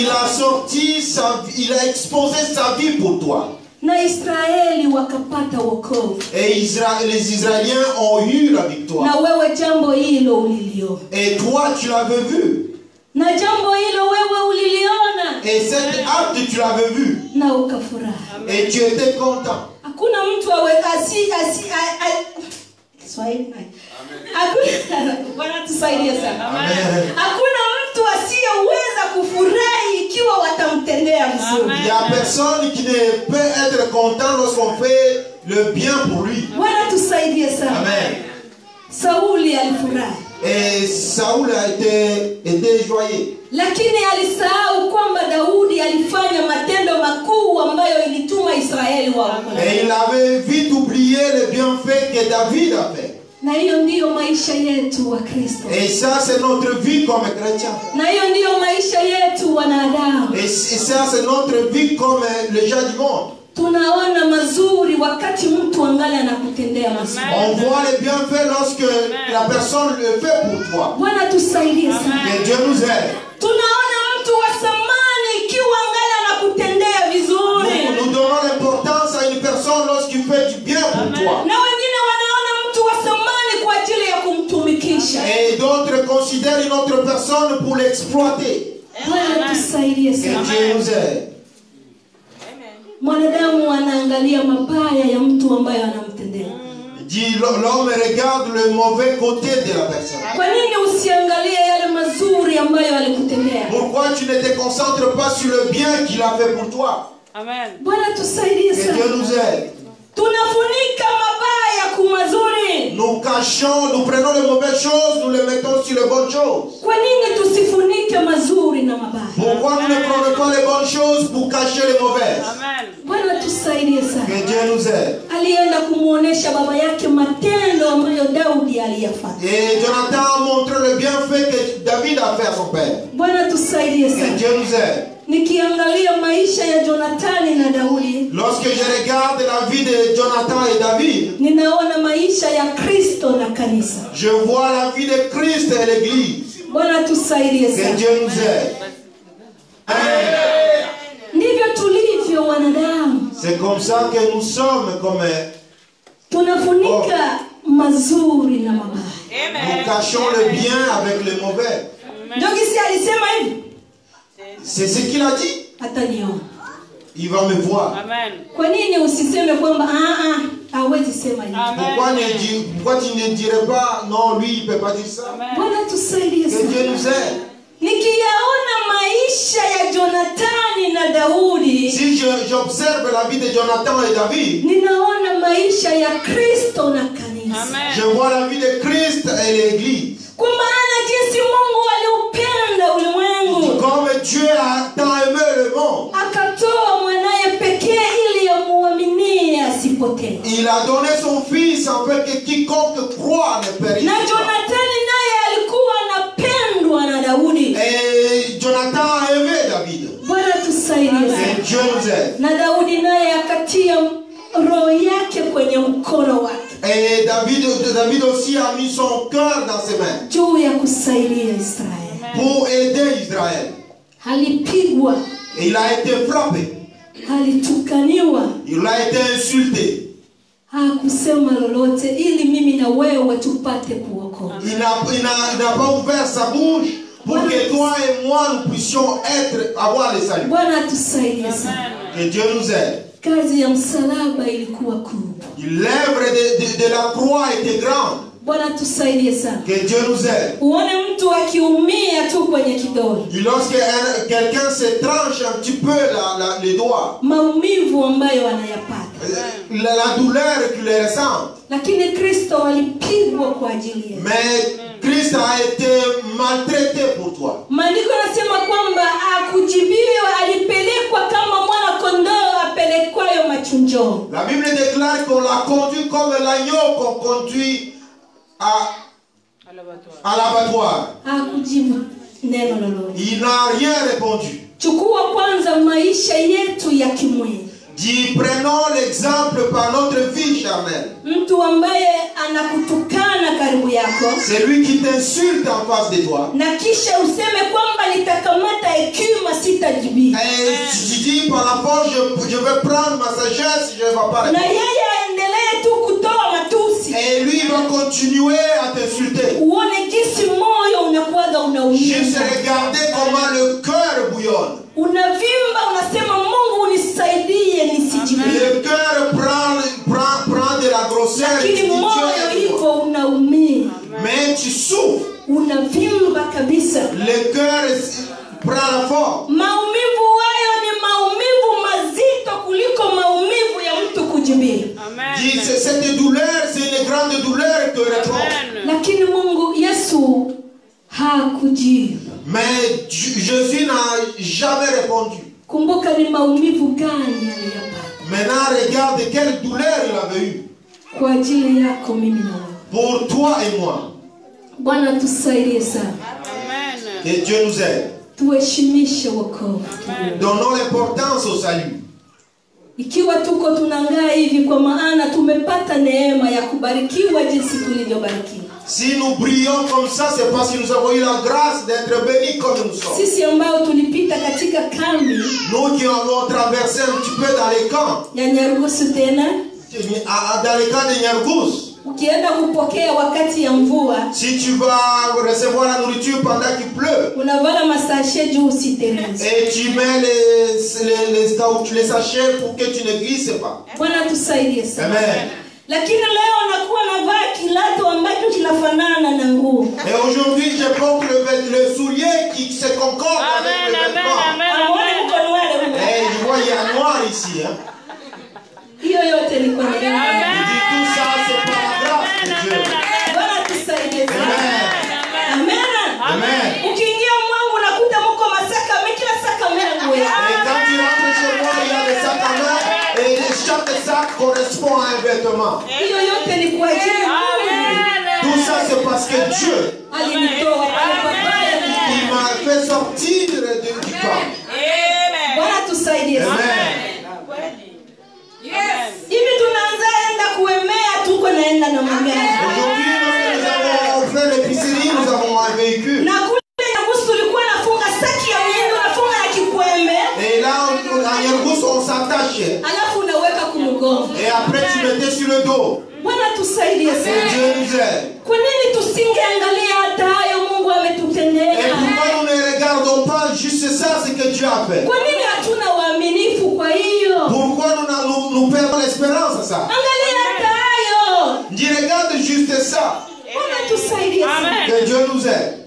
Il a exposé sa vie pour toi. Na Israeli wakapata wokovu. Et les Israéliens ont eu la victoire. Na wewe jambo hilo uliliona. Et toi tu l'avais vu. Na jambo hilo wewe uliliona. Et cet acte tu l'avais vu. Na ukafurahi. Et tu étais content. Hakuna mtu Kiswahili naye. Hakuna Bwana tusaidie sana. Amen. Hakuna mtu asiyeweza kufurahi ikiwa watamtendea vizuri. Il y a personne qui ne peut être content lorsqu'on fait le bien pour lui. Bwana tusaidie sana. Amen. Sauli alifurahi. Et Saoul a été joyeux. Lakini alisahau kwamba Daudi alifanya matendo makuu ambayo ilituma Israeli waokolewe. Et il avait vite oublié les bienfaits que David a fait. Na hiyo ndiyo maisha yetu wa Kristo. Et ça c'est notre vie comme chrétien. Na hiyo ndiyo maisha yetu wanadamu. Et ça c'est notre vie comme les gens du monde. Tunaona mazuri wakati mtu angali anakutendea mazuri. On voit les bienfaits lorsque la personne le fait pour toi. Bwana tusaidie sana. Que Dieu nous aide. Tunaona mtu wa samani ikiwa angali anakutendea vizuri. Nous donnons l'importance à une personne lorsqu'il fait du bien pour toi. Na wengine wanaona mtu wa samani kwa ajili ya kumtumikisha. Et d'autres considèrent une autre personne pour l'exploiter. Bwana tusaidie Que sana. Dieu nous aide. Mwanadamu anaangalia mabaya ya mtu ambaye anamtendea. Dit l'homme regarde le mauvais côté de la personne. Kwa nini usiangalie yale mazuri ambayo alikutendea? Pourquoi tu ne te concentres pas sur le bien qu'il a fait pour toi? Amen. Bwana tusaidie Que sana. Dieu nous aide. Tunafunika mabaya kwa mazuri. Nous cachons, nous prenons les mauvaises choses, nous les mettons sur les bonnes choses. Kwa nini tusifunike mazuri na mabaya? Pourquoi nous ne prenons pas les bonnes choses pour cacher les mauvaises? Amen. Bwana tusaidie sana. Que Dieu nous aide. Alienda kumuonesha baba yake matendo ambayo Daudi aliyafanya. Et Jonathan a montré le bienfait que David a fait à son père. Bwana tusaidie Que sana. Dieu nous aide. Nikiangalia maisha ya Jonathani na Daudi, Lorsque je regarde la vie de Jonathan et David, ninaona maisha ya Kristo na kanisa. je vois la vie de Christ et l'Église. Bwana tusaidie Que sana. Dieu nous aide. Ndivyo tulivyo wanadamu. C'est comme ça que nous sommes comme Tunafunika mazuri na mabaya. nous cachons le bien avec le mauvais. Ndio kisi alisema hivi, C'est ce qu'il a dit. ataniona. Il va me voir. Amen. Kwa nini usiseme kwamba hawezi sema hivi? Pourquoi tu ne dirais pas non, lui il ne peut pas dire ça? Bwana tusaidie Que Dieu sana. nous aide. Nikiyaona maisha ya Jonathani na Daudi, Si j'observe la vie de Jonathan et David, ninaona maisha ya Kristo na kanisa. Amen. je vois la vie de Christ et l'Église. Kwa maana jinsi Mungu aliupenda ulimwengu, Comme Dieu a tant aimé le monde, akatoa mwanaye pekee ili amuaminie asipotee. il a donné son fils afin que quiconque croit ne périsse Na pas. Jonathani naye alikuwa anapendwa na Daudi. Et Jonathan a aimé David. Bwana tusaidie Que sana. Dieu nous aide. Na Daudi naye akatia roho yake kwenye mkono wake Et David aussi a mis son cœur dans ses mains juu ya kusaidia Israeli. pour aider Israël. Alipigwa, Et il a été frappé. alitukaniwa, Il a été insulté. hakusema lolote ili mimi na wewe tupate kuokoka. Il n'a pas ouvert sa bouche pour que toi et moi nous puissions avoir le salut. Bwana tusaidie sana. Que Dieu nous aide. Kazi ya msalaba ilikuwa kubwa. L'œuvre de la croix était grande. Bwana tusaidie sana. Que Dieu nous aide. Uone mtu akiumia tu kwenye kidole, Et lorsque quelqu'un se tranche un petit peu les doigts, maumivu ambayo anayapata, la douleur qu'il ressent. lakini Kristo alipigwa kwa ajili yetu. Mais Christ a été maltraité pour toi. Maandiko yanasema kwamba akujibiwa, alipelekwa kama mwana kondoo apelekwayo machinjoni. La Bible déclare qu'on l'a conduit comme l'agneau qu'on conduit à l'abattoir. Hakujibu neno lolote. Il n'a rien répondu. Chukua kwanza maisha yetu ya kimwili. Dit, prenons l'exemple par notre vie charnelle. Mtu ambaye anakutukana karibu yako, C'est lui qui t'insulte en face de toi. na kisha useme kwamba nitakamata hekima, sitajibia. Et tu dis par la force, je vais prendre ma sagesse, je ne vais pas Na répondre. yeye aendelee tu kutoa matusi. Et lui va continuer à t'insulter. Uone jinsi moyo unakuwaga unaumia. Juste regarder comment le cœur bouillonne. Unavimba, unasema Mungu unisaidie nisijibie. Le cœur prend de la grosseur. Et tu Lakini dis, Dieu moyo aide-moi. iko unaumia. Mais tu souffres. Unavimba kabisa. Le cœur prend la forme. Maumivu hayo ni maumivu mazito kuliko maumivu ya mtu kujibia. Amen. Dis, cette douleur, c'est une grande douleur que répond. Amen. Lakini Mungu Yesu hakujibu. Mais Jésus n'a jamais répondu. Kumbuka ni maumivu gani aliyapata. Maintenant, regarde quelle douleur il avait eu. Kwa ajili yako mimi na wewe. Pour toi et moi. Bwana tusaidie sana. Que Dieu nous aide. Tuheshimishe wokovu. Donnons l'importance au salut. Ikiwa tuko tunangaa hivi kwa maana tumepata neema ya kubarikiwa jinsi tulivyobarikiwa. Si nous brillons comme ça, c'est parce que nous avons eu la grâce d'être bénis comme nous sommes. Sisi ambao tulipita katika kambi Nous qui avons traversé un petit peu dans les camps, ya Nyarugusu tena, dans les camps de Nyargous. ukienda kupokea wakati ya mvua, Si tu vas recevoir la nourriture pendant qu'il pleut, unavala masashe juu usitereze. et tu mets les sachets pour que tu ne glisses pas. Bwana tusaidie sana. Amen. Lakini leo nakuwa navaa kilato ambacho kinafanana na nguo. Et aujourd'hui, je porte le soulier qui se concorde avec le vêtement. Et je vois, il y a noir ici. Hein. Hiyo yote ni kwa neema. Il dit tout ça, c'est par la grâce de Dieu. Bwana tusaidie sana. Amen. Amen. Ukiingia mwangu unakuta mko masaka, kila saka mengu. Et quand tu rentres chez moi, il y a des sacs à main. Et chaque sac correspond à un vêtement. Hiyo yote ni kwa ajili ya Tout ça, c'est parce que Dieu, alinitoa pale pabaya. il m'a fait sortir du camp. Bwana tusaidie sana. Amen. Hivi tunaanza enda kuemea, tuko naenda na magari. Aujourd'hui, nous avons fait l'épicerie, nous avons un véhicule. Na kule Nyarugusu tulikuwa nafunga saki ya mwindo, nafunga ya kikwembe. Et là, à Nyargous, on s'attache. Alafu unaweka kumgongo. Et après, tu mettais sur le dos. Bwana tusaidie Et sana. Dieu nous aide. Kwa nini tusingeangalia hata hayo Mungu Et ametutendea? pourquoi nous ne regardons pas juste ça, ce que Dieu a fait? Kwa nini hatuna uaminifu kwa hiyo? Pourquoi nous perdons l'espérance à ça? Angalia hata hayo. Dis, regarde juste ça. Bwana tusaidie sana. Que Dieu nous aide.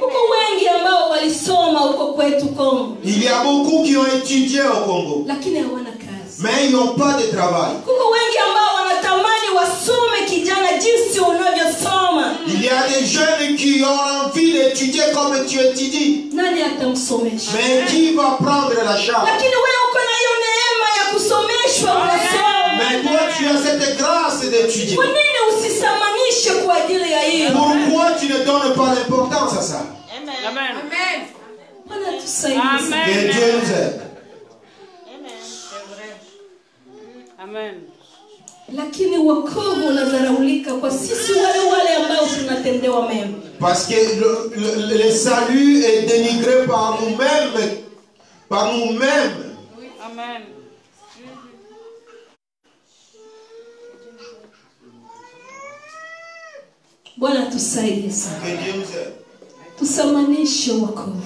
Kuko wengi ambao walisoma huko kwetu Kongo, Il y a beaucoup qui ont étudié au Congo, lakini hawana kazi. mais ils n'ont pas de travail. Kuko wengi ambao wanatamani wasome kijana jinsi unavyosoma. Il y a des jeunes qui ont envie d'étudier comme tu étudies. Nani atamsomesha? Mais qui va prendre la charge? Lakini wewe uko na hiyo neema ya kusomeshwa, unasoma. Mais toi, tu as cette grâce d'étudier. Kwa nini usisamanishe kwa ajili ya hiyo? Pourquoi tu ne donnes pas l'importance à ça? Amen. Bwana tusaidie sana. Que Dieu nous aide. Amen. Lakini wokovu unadharaulika kwa sisi wale ambao tunatendewa mema. Parce que le salut est dénigré par nous-mêmes. Par nous-mêmes. Amen. Bwana tusaidie sana. Que Dieu nous aide. Tusamanishe wokovu.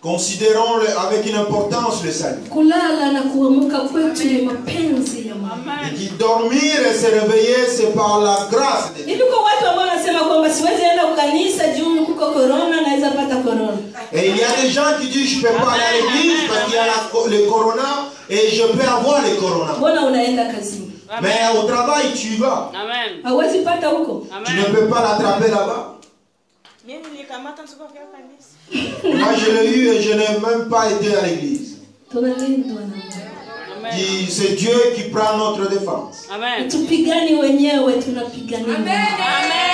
Considérons avec une importance le salut. Kulala na kuamka kwetu ni mapenzi ya Mungu. Il dit dormir et se réveiller, c'est par la grâce de Dieu. Hivi kwa watu ambao wanasema kwamba siwezi enda kanisa juu kuko corona, naweza pata corona. Et il y a des gens qui disent je ne peux pas aller à l'église parce qu'il y a le corona et je peux avoir le corona. Mbona unaenda kazini? Mais au travail tu y vas. Amen. Hauwezi pata huko. Tu ne peux pas l'attraper là-bas. Moi je l'ai eu et je n'ai même pas été à l'église. Tunalindwa na Mungu. C'est Dieu qui prend notre défense. Amen. Tupigani wenyewe, tunapigania.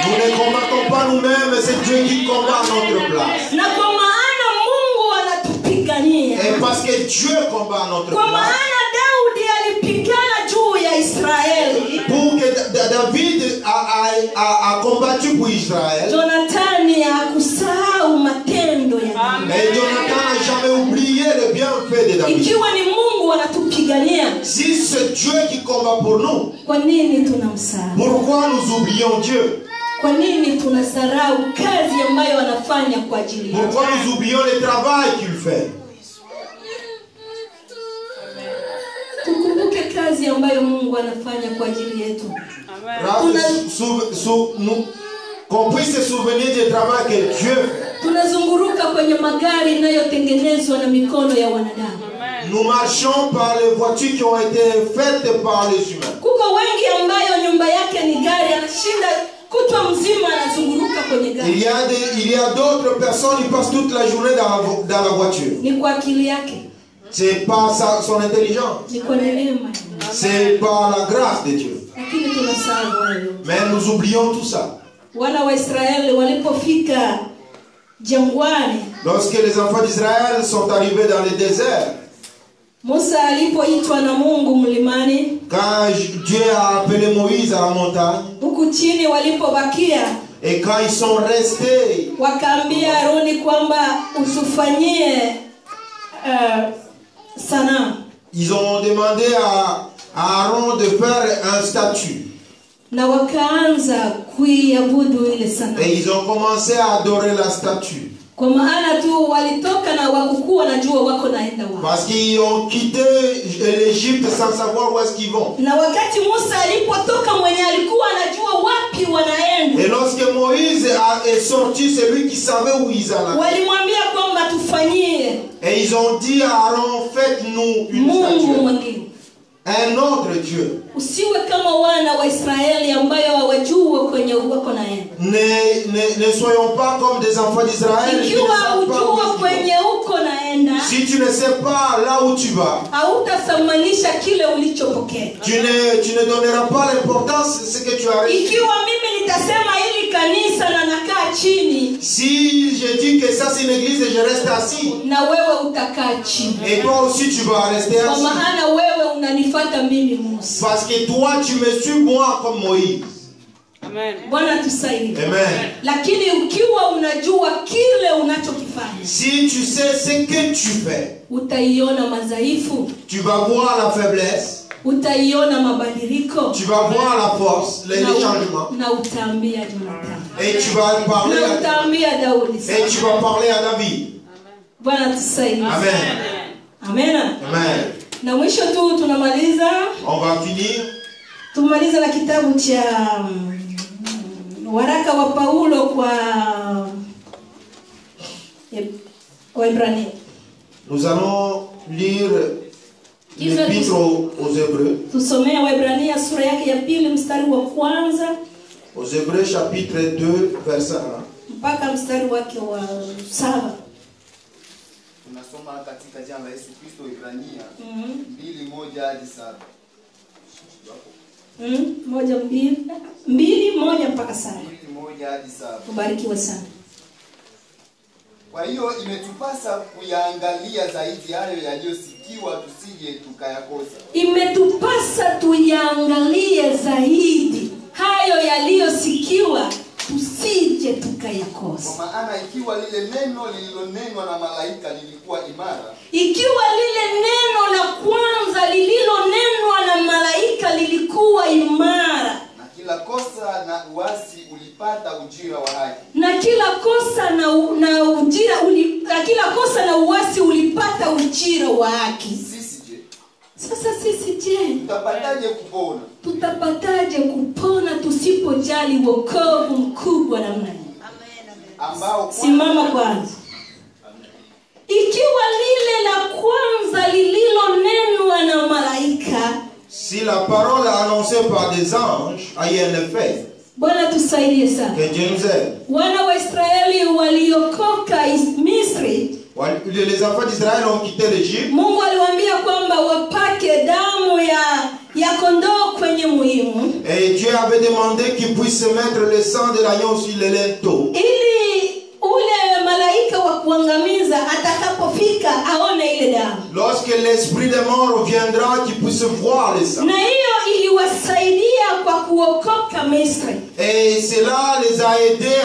Nous ne combattons pas nous-mêmes, c'est Dieu qui combat à notre place. Na kwa maana Mungu anatupigania. Et parce que Dieu combat à notre Kwa place. maana Daudi alipigana juu ya Israeli. Pour que David a combattu pour Israël. Jonathani hakusahau matendo ya Daudi. Et Jonathan n'a jamais oublié le bienfait de David. Ikiwa ni Mungu anatupigania, Si c'est Dieu qui combat pour nous, kwa nini tunamsahau? pourquoi nous oublions Dieu? Kwa nini tunasahau kazi ambayo anafanya kwa ajili yetu? Pourquoi nous oublions le travail qu'il fait? Tukumbuke kazi ambayo Mungu anafanya kwa ajili yetu. Qu'on puisse se souvenir du travail que Dieu fait. Tunazunguruka kwenye magari inayotengenezwa na mikono ya wanadamu. Nous marchons par les voitures qui ont été faites par les humains. Kuko wengi ambayo nyumba yake ni gari, anashinda kutwa mzima anazunguruka kwenye gari. Il y a d'autres personnes qui passent toute la journée dans la voiture. Ni kwa akili yake. C'est pas son intelligence. Ni kwa neema. C'est par la grâce de Dieu. Lakini tunasahau hayo. Mais nous oublions tout ça. Wana wa Israeli walipofika jangwani, Lorsque les enfants d'Israël sont arrivés dans le désert, Musa alipoitwa na Mungu mlimani, quand Dieu a appelé Moïse à la montagne, huku chini walipobakia, et quand ils sont restés, wakaambia Aroni kwamba usifanyie sanamu. ils ont demandé à Aaron de faire un statut. Na wakaanza kuiabudu ile sanamu. Et ils ont commencé à adorer la statue. Kwa maana tu walitoka na wakukuwa najua wako naenda wapi. Parce qu'ils ont quitté l'Égypte sans savoir où est-ce qu'ils vont. Na wakati Musa alipotoka mwenye alikuwa anajua wapi wanaenda. Et lorsque Moïse est sorti, c'est lui qui savait où ils allaient. Walimwambia kwamba tufanyie. Et ils ont dit à Aaron, faites-nous une statue. Un autre Dieu. Usiwe kama wana wa Israeli ambayo hawajua kwenye wako naenda. Ne soyons pas comme des enfants d'Israël. Ikiwa hujua kwenye uko naenda, si tu ne sais pas là où tu vas, hautathamanisha kile ulichopokea. Tu ne donneras pas l'importance de ce que tu as reçu. Ikiwa mimi nitasema hili kanisa na nakaa chini, si je dis que ça c'est une église et je reste assis, na wewe utakaa chini. Et toi aussi tu vas rester assis. Kwa maana wewe unanifuata mimi Musa. Parce que toi tu me suis moi comme Moïse. Amen. Bwana tusaidie. Amen. Lakini ukiwa unajua kile unachokifanya, si tu sais ce que tu fais, utaiona madhaifu, tu vas voir la faiblesse, utaiona mabadiliko, tu vas voir la force, les changements, na utaambia Jonathan, et tu vas parler na utaambia Daudi, et tu vas parler à David. Bwana tusaidie. Amen. Amen. Amen. Na mwisho tu tunamaliza, on va finir. Tumaliza na kitabu cha waraka wa Paulo kwa Waebrania. Nous allons lire l'épître aux Hébreux. Tusomee Waebrania sura yake ya pili mstari wa kwanza. Aux Hébreux chapitre 2 verset 1. Mpaka mstari wake wa 7. Tunasoma katika jina la Yesu Kristo Waebrania 2:1 hadi 7. 2:1 mpaka 7. 2:1 hadi 7. Ubarikiwe sana. Kwa hiyo imetupasa kuyaangalia zaidi hayo yaliyosikiwa tusije tukayakosa. Imetupasa tuyaangalie zaidi hayo yaliyosikiwa tusije tukayakosa. Kwa maana ikiwa lile neno lililonenwa na malaika lilikuwa imara, ikiwa lile neno la kwanza lililonenwa na malaika lilikuwa imara, na kila kosa na uasi ulipata ujira wa haki, na kila kosa na uasi ulipata ujira wa haki, sisi je? Sasa sisi je? Tutapataje kupona? Tutapataje kupona tusipojali wokovu mkubwa namna hii? Ambao simama kwanza. Ikiwa lile la kwanza lililonenwa na malaika, si la parole annoncée par des anges a eu un effet, Bwana tusaidie sana. Que Dieu nous aide. Wana wa Israeli waliokoka Misri, les enfants d'Israël ont quitté l'Égypte. Mungu aliwaambia kwamba wapake damu ya kondoo kwenye muhimu. Et Dieu avait demandé qu'ils puissent mettre le sang de l'agneau sur les linteaux. Ili ule malaika wa kuangamiza atakapofika aone ile damu. Lorsque l'esprit de mort viendra, qu'ils puissent voir le sang. Na hiyo iliwasaidia kwa kuokoka Misri. Et cela les a aidés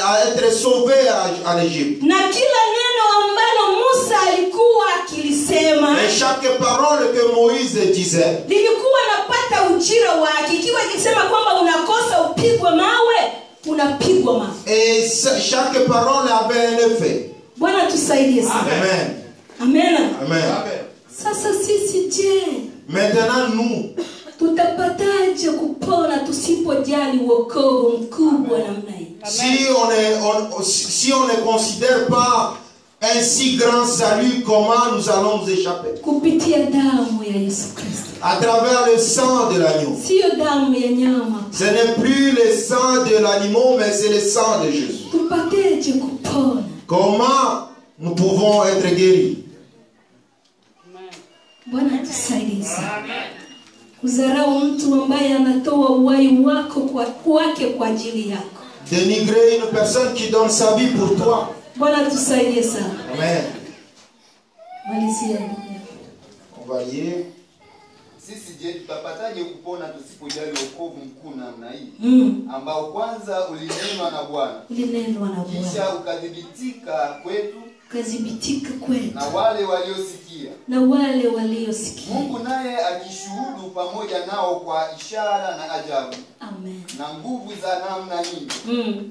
à être sauvés en Égypte. Na kila neno ambalo Musa alikuwa akilisema, et chaque parole que Moïse disait, lilikuwa napata ujira wake. Ikiwa ikisema kwamba unakosa upigwe mawe, unapigwa mawe. Et chaque parole avait un effet. Bwana tusaidie sana. Amen. Amen. Amen. Sasa sisi je? Maintenant nous, tutapataje kupona tusipojali wokovu mkubwa namna hii? Si on ne considère pas un si grand salut, comment nous allons nous échapper? Kupitia damu ya Yesu Kristo. à travers le sang de l'agneau. sio damu ya nyama. Ce n'est plus le sang de l'animal, mais c'est le sang de Jésus. Tupateje kupona? Comment nous pouvons être guéris? Bwana tusaidie sana. Kudharau mtu ambaye anatoa uhai wake kwa ajili yako. Dénigrer une personne qui donne sa vie pour toi. Bwana tusaidie sana. Amen. Malizia. On va lire. Sisi je, tutapataje kupona tusipojali wokovu mkuu namna hii? Ambao kwanza ulinenwa na Bwana. Ulinenwa na Bwana. Kisha ukadhibitika kwetu. Ukadhibitika kwetu. Na wale waliosikia. Na wale waliosikia. Mungu naye akishuhudu pamoja nao kwa ishara na ajabu. Amen. Na nguvu za namna nyingi.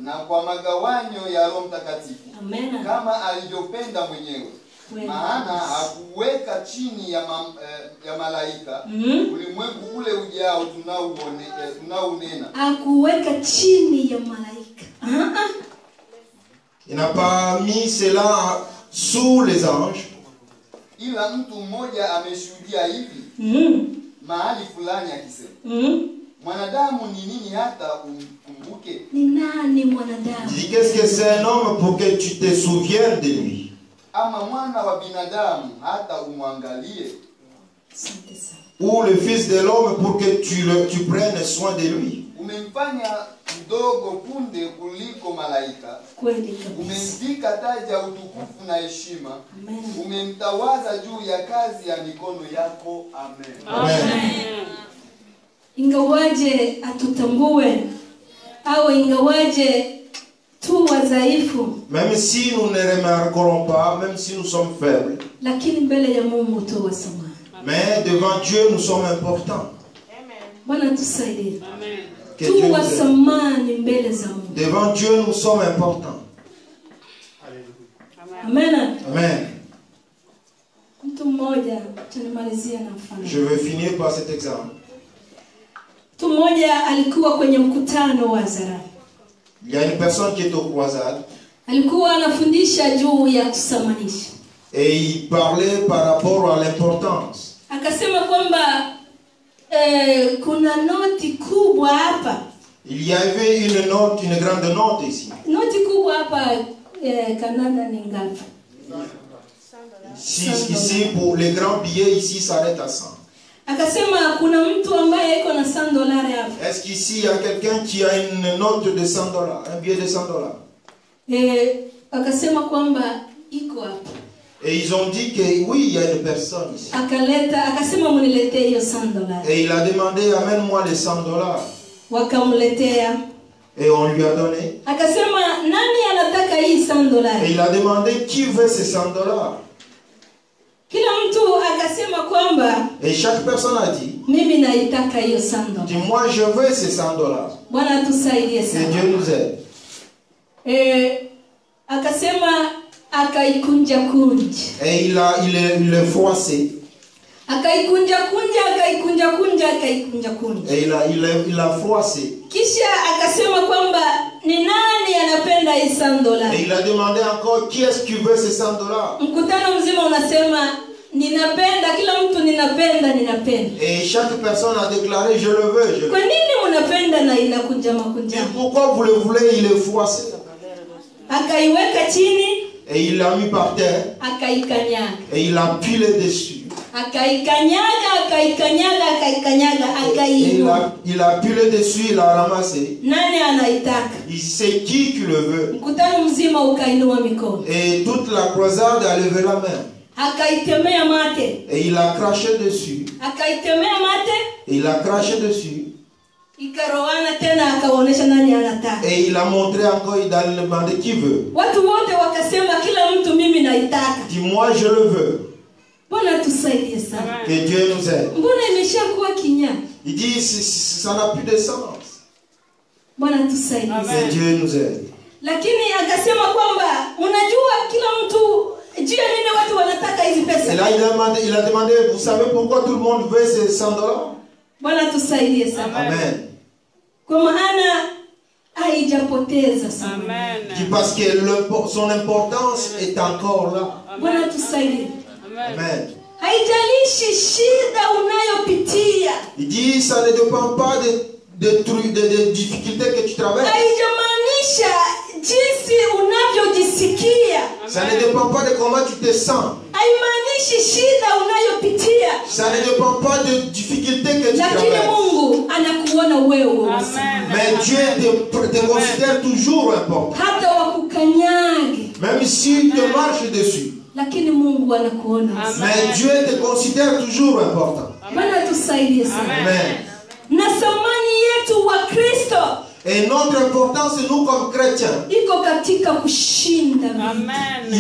Na kwa magawanyo ya Roho Mtakatifu. Amen. Kama alivyopenda mwenyewe. Maana hakuweka chini ya malaika ulimwengu ule ujao tunaounena. Hakuweka chini ya malaika. Il n'a pas mis cela sous les anges. Ila mtu mmoja ameshuhudia hivi mahali fulani akisema, mwanadamu ni nini hata umkumbuke? Ni nani mwanadamu? Tu dis qu'est-ce que c'est un homme pour que tu te souviennes de lui? Ama mwana wa binadamu hata umwangalie. Ou le fils de l'homme pour que tu prennes soin de lui. Umemfanya mdogo punde kuliko malaika. Umemvika taji ya utukufu na heshima. Umemtawaza juu ya kazi ya mikono yako. Amen. Amen. Ingawaje atutambue au ingawaje tu wadhaifu, même si nous ne remarquerons pas, même si nous sommes faibles, lakini mbele ya Mungu tu wasema. Mais devant Dieu nous sommes importants. Bwana tusaidie. Que Dieu nous aide. Devant Dieu nous sommes importants. Amen. Amen. Mtu mmoja tunamalizia na mfano. Je vais finir par cet exemple. Mtu mmoja alikuwa kwenye mkutano wa hadharani. Il y a une personne qui est au croisade. Alikuwa anafundisha juu ya kusamanisha. Et il parlait par rapport à l'importance. Akasema kwamba kuna noti kubwa hapa. Il y avait une note, une grande note ici. Noti kubwa hapa Canada ni ngapi? Ici pour les grands billets ici s'arrête à 100. Akasema kuna mtu ambaye iko na $100 hapa. Est-ce qu'ici il y a quelqu'un qui a une note de $100, un billet de $100? Akasema kwamba iko hapa. Et ils ont dit que oui, il y a une personne ici. Akasema muniletee hiyo $100. Et il a demandé, amène-moi les $100. Wakamletea. Et on lui a donné. Akasema nani anataka hii $100? Et il a demandé, qui veut ces $100? Kila mtu akasema kwamba, et chaque personne a dit, mimi naitaka hiyo $100. Dis moi je veux ces $100. Bwana tusaidie Que sana. Dieu nous aide. Akasema akaikunja kunja. Et il est froissé. Akaikunja kunja. Et il a froissé. Kisha akasema kwamba ni nani anapenda hii $100? Et il a demandé encore, qui est-ce qui veut ces $100? Mkutano mzima unasema ninapenda, kila mtu ninapenda. Et chaque personne a déclaré, je le veux. Kwa nini mnapenda na inakunja makunja? Et pourquoi vous le voulez? Il est froissé. Akaiweka chini. Et il l'a mis par terre. Akaikanyaga. Et il a pilé dessus. Akaikanyaga. Il a pilé dessus, il a ramassé. Nani anaitaka? Il sait qui le veut. Mkutano mzima ukainua mikono. Et toute la croisade a levé la main. Akaitemea mate. Et il a craché dessus. Akaitemea mate. Et il a craché dessus. Ikarowana tena akaonesha nani anataka. Et il a montré encore, il a demandé qui veut. Watu wote wakasema kila mtu mimi naitaka. Dis moi je le veux. Bwana tusaidie sana. Que Dieu nous aide. Mbona imeshakuwa kinya? Il dit ça n'a plus de sens. Bwana tusaidie. Que Dieu nous aide. Lakini akasema kwamba unajua kila mtu juu ya nini watu wanataka hizi pesa. Et là il a demandé, vous savez pourquoi tout le monde veut ces $100? Bwana tusaidie sana. Amen. Kwa maana haijapoteza sana. Amen. Parce que son importance est encore là. Bwana tusaidie. Amen. haijalishi shida unayopitia, Il dit, ça ne dépend pas des difficultés que tu traverses. haijamaanisha jinsi unavyojisikia, Ça ne dépend pas de comment tu te sens. haimaanishi shida unayopitia, Ça ne dépend pas des difficultés que tu lakini traverses. Mungu anakuona wewe, Amen. Mais Dieu te considère toujours important. hata wakukanyage, Même si tu marches dessus. lakini Mungu anakuona. Amen. Mais Dieu te considère toujours important. Bwana tusaidie sana. Amen. Na thamani yetu wa Kristo Et notre importance, nous comme chrétiens, iko katika kushinda. Amen.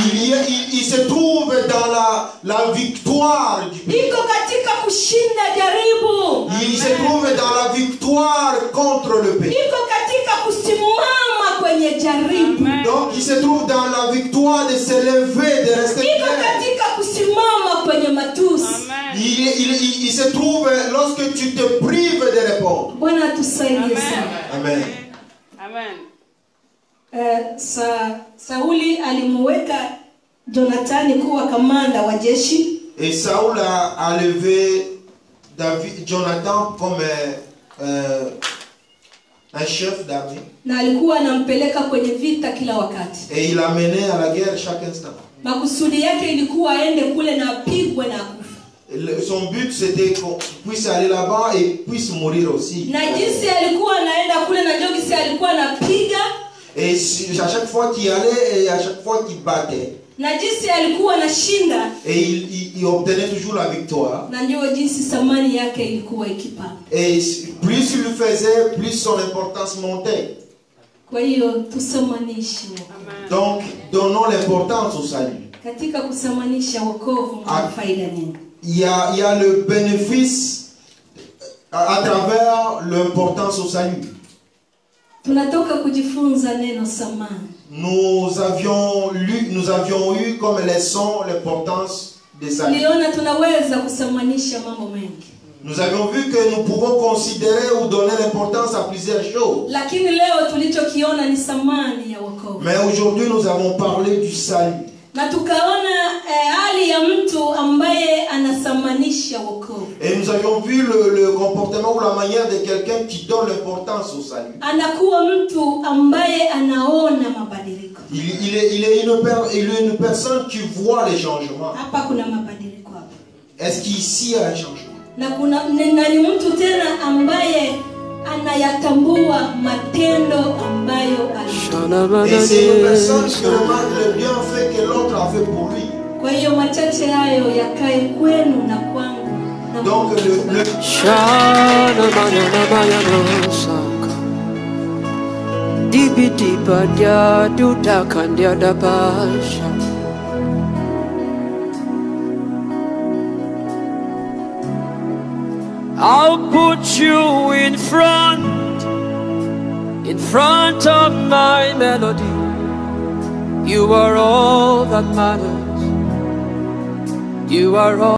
il se trouve dans la victoire du péché. Iko katika kushinda jaribu. Il se trouve dans la victoire contre le péché. Iko katika kusimama kwenye jaribu. Donc il se trouve dans la victoire de se lever, de rester Iko clair. katika kusimama kwenye matusi. Amen. Il se trouve lorsque tu te prives de répondre. Bwana tusaidie sana. Amen. Amen. Sauli alimuweka Jonathani kuwa kamanda wa jeshi. Et Saoul a levé Jonathan comme un chef d'armée. Na alikuwa anampeleka kwenye vita kila wakati. Et il l'a mené à la guerre chaque instant. Makusudi yake ilikuwa aende kule na apigwe na akufe. Son but c'était qu'on puisse aller là-bas et puisse mourir aussi. Na jinsi alikuwa anaenda kule na jinsi alikuwa anapiga, Et à chaque fois qu'il allait et à chaque fois qu'il battait, na jinsi alikuwa anashinda, et il obtenait toujours la victoire. na ndio jinsi thamani yake ilikuwa ikipanda. Et plus il le faisait, plus son importance montait. Kwa hiyo tusamanishe. Donc, donnons l'importance au salut. Katika kusamanisha wokovu mna faida nini? Il y a le bénéfice à travers l'importance au salut. Tunatoka kujifunza neno samani. Nous avions eu comme leçon l'importance des salut. Tuliona tunaweza kusamanisha mambo mengi. Nous avions vu que nous pouvons considérer ou donner l'importance à plusieurs choses. Lakini leo tulichokiona ni samani ya wokovu. Mais aujourd'hui nous avons parlé du salut. Na tukaona hali ya mtu ambaye anasamanisha wokovu. Et nous avions vu le comportement ou la manière de quelqu'un qui donne l'importance au salut. Anakuwa mtu ambaye anaona mabadiliko. Il est une personne qui voit les changements. Hapa kuna mabadiliko hapa. Est-ce qu'ici il y a un changement? Na ni mtu tena ambaye anayatambua matendo ambayo alifanya. Et c'est une personne qui remarque le bienfait que l'autre a fait pour lui. Kwa hiyo machache hayo yakae kwenu na kwangu. Donc I'll put you in front of my melody. You are all that matters. You are all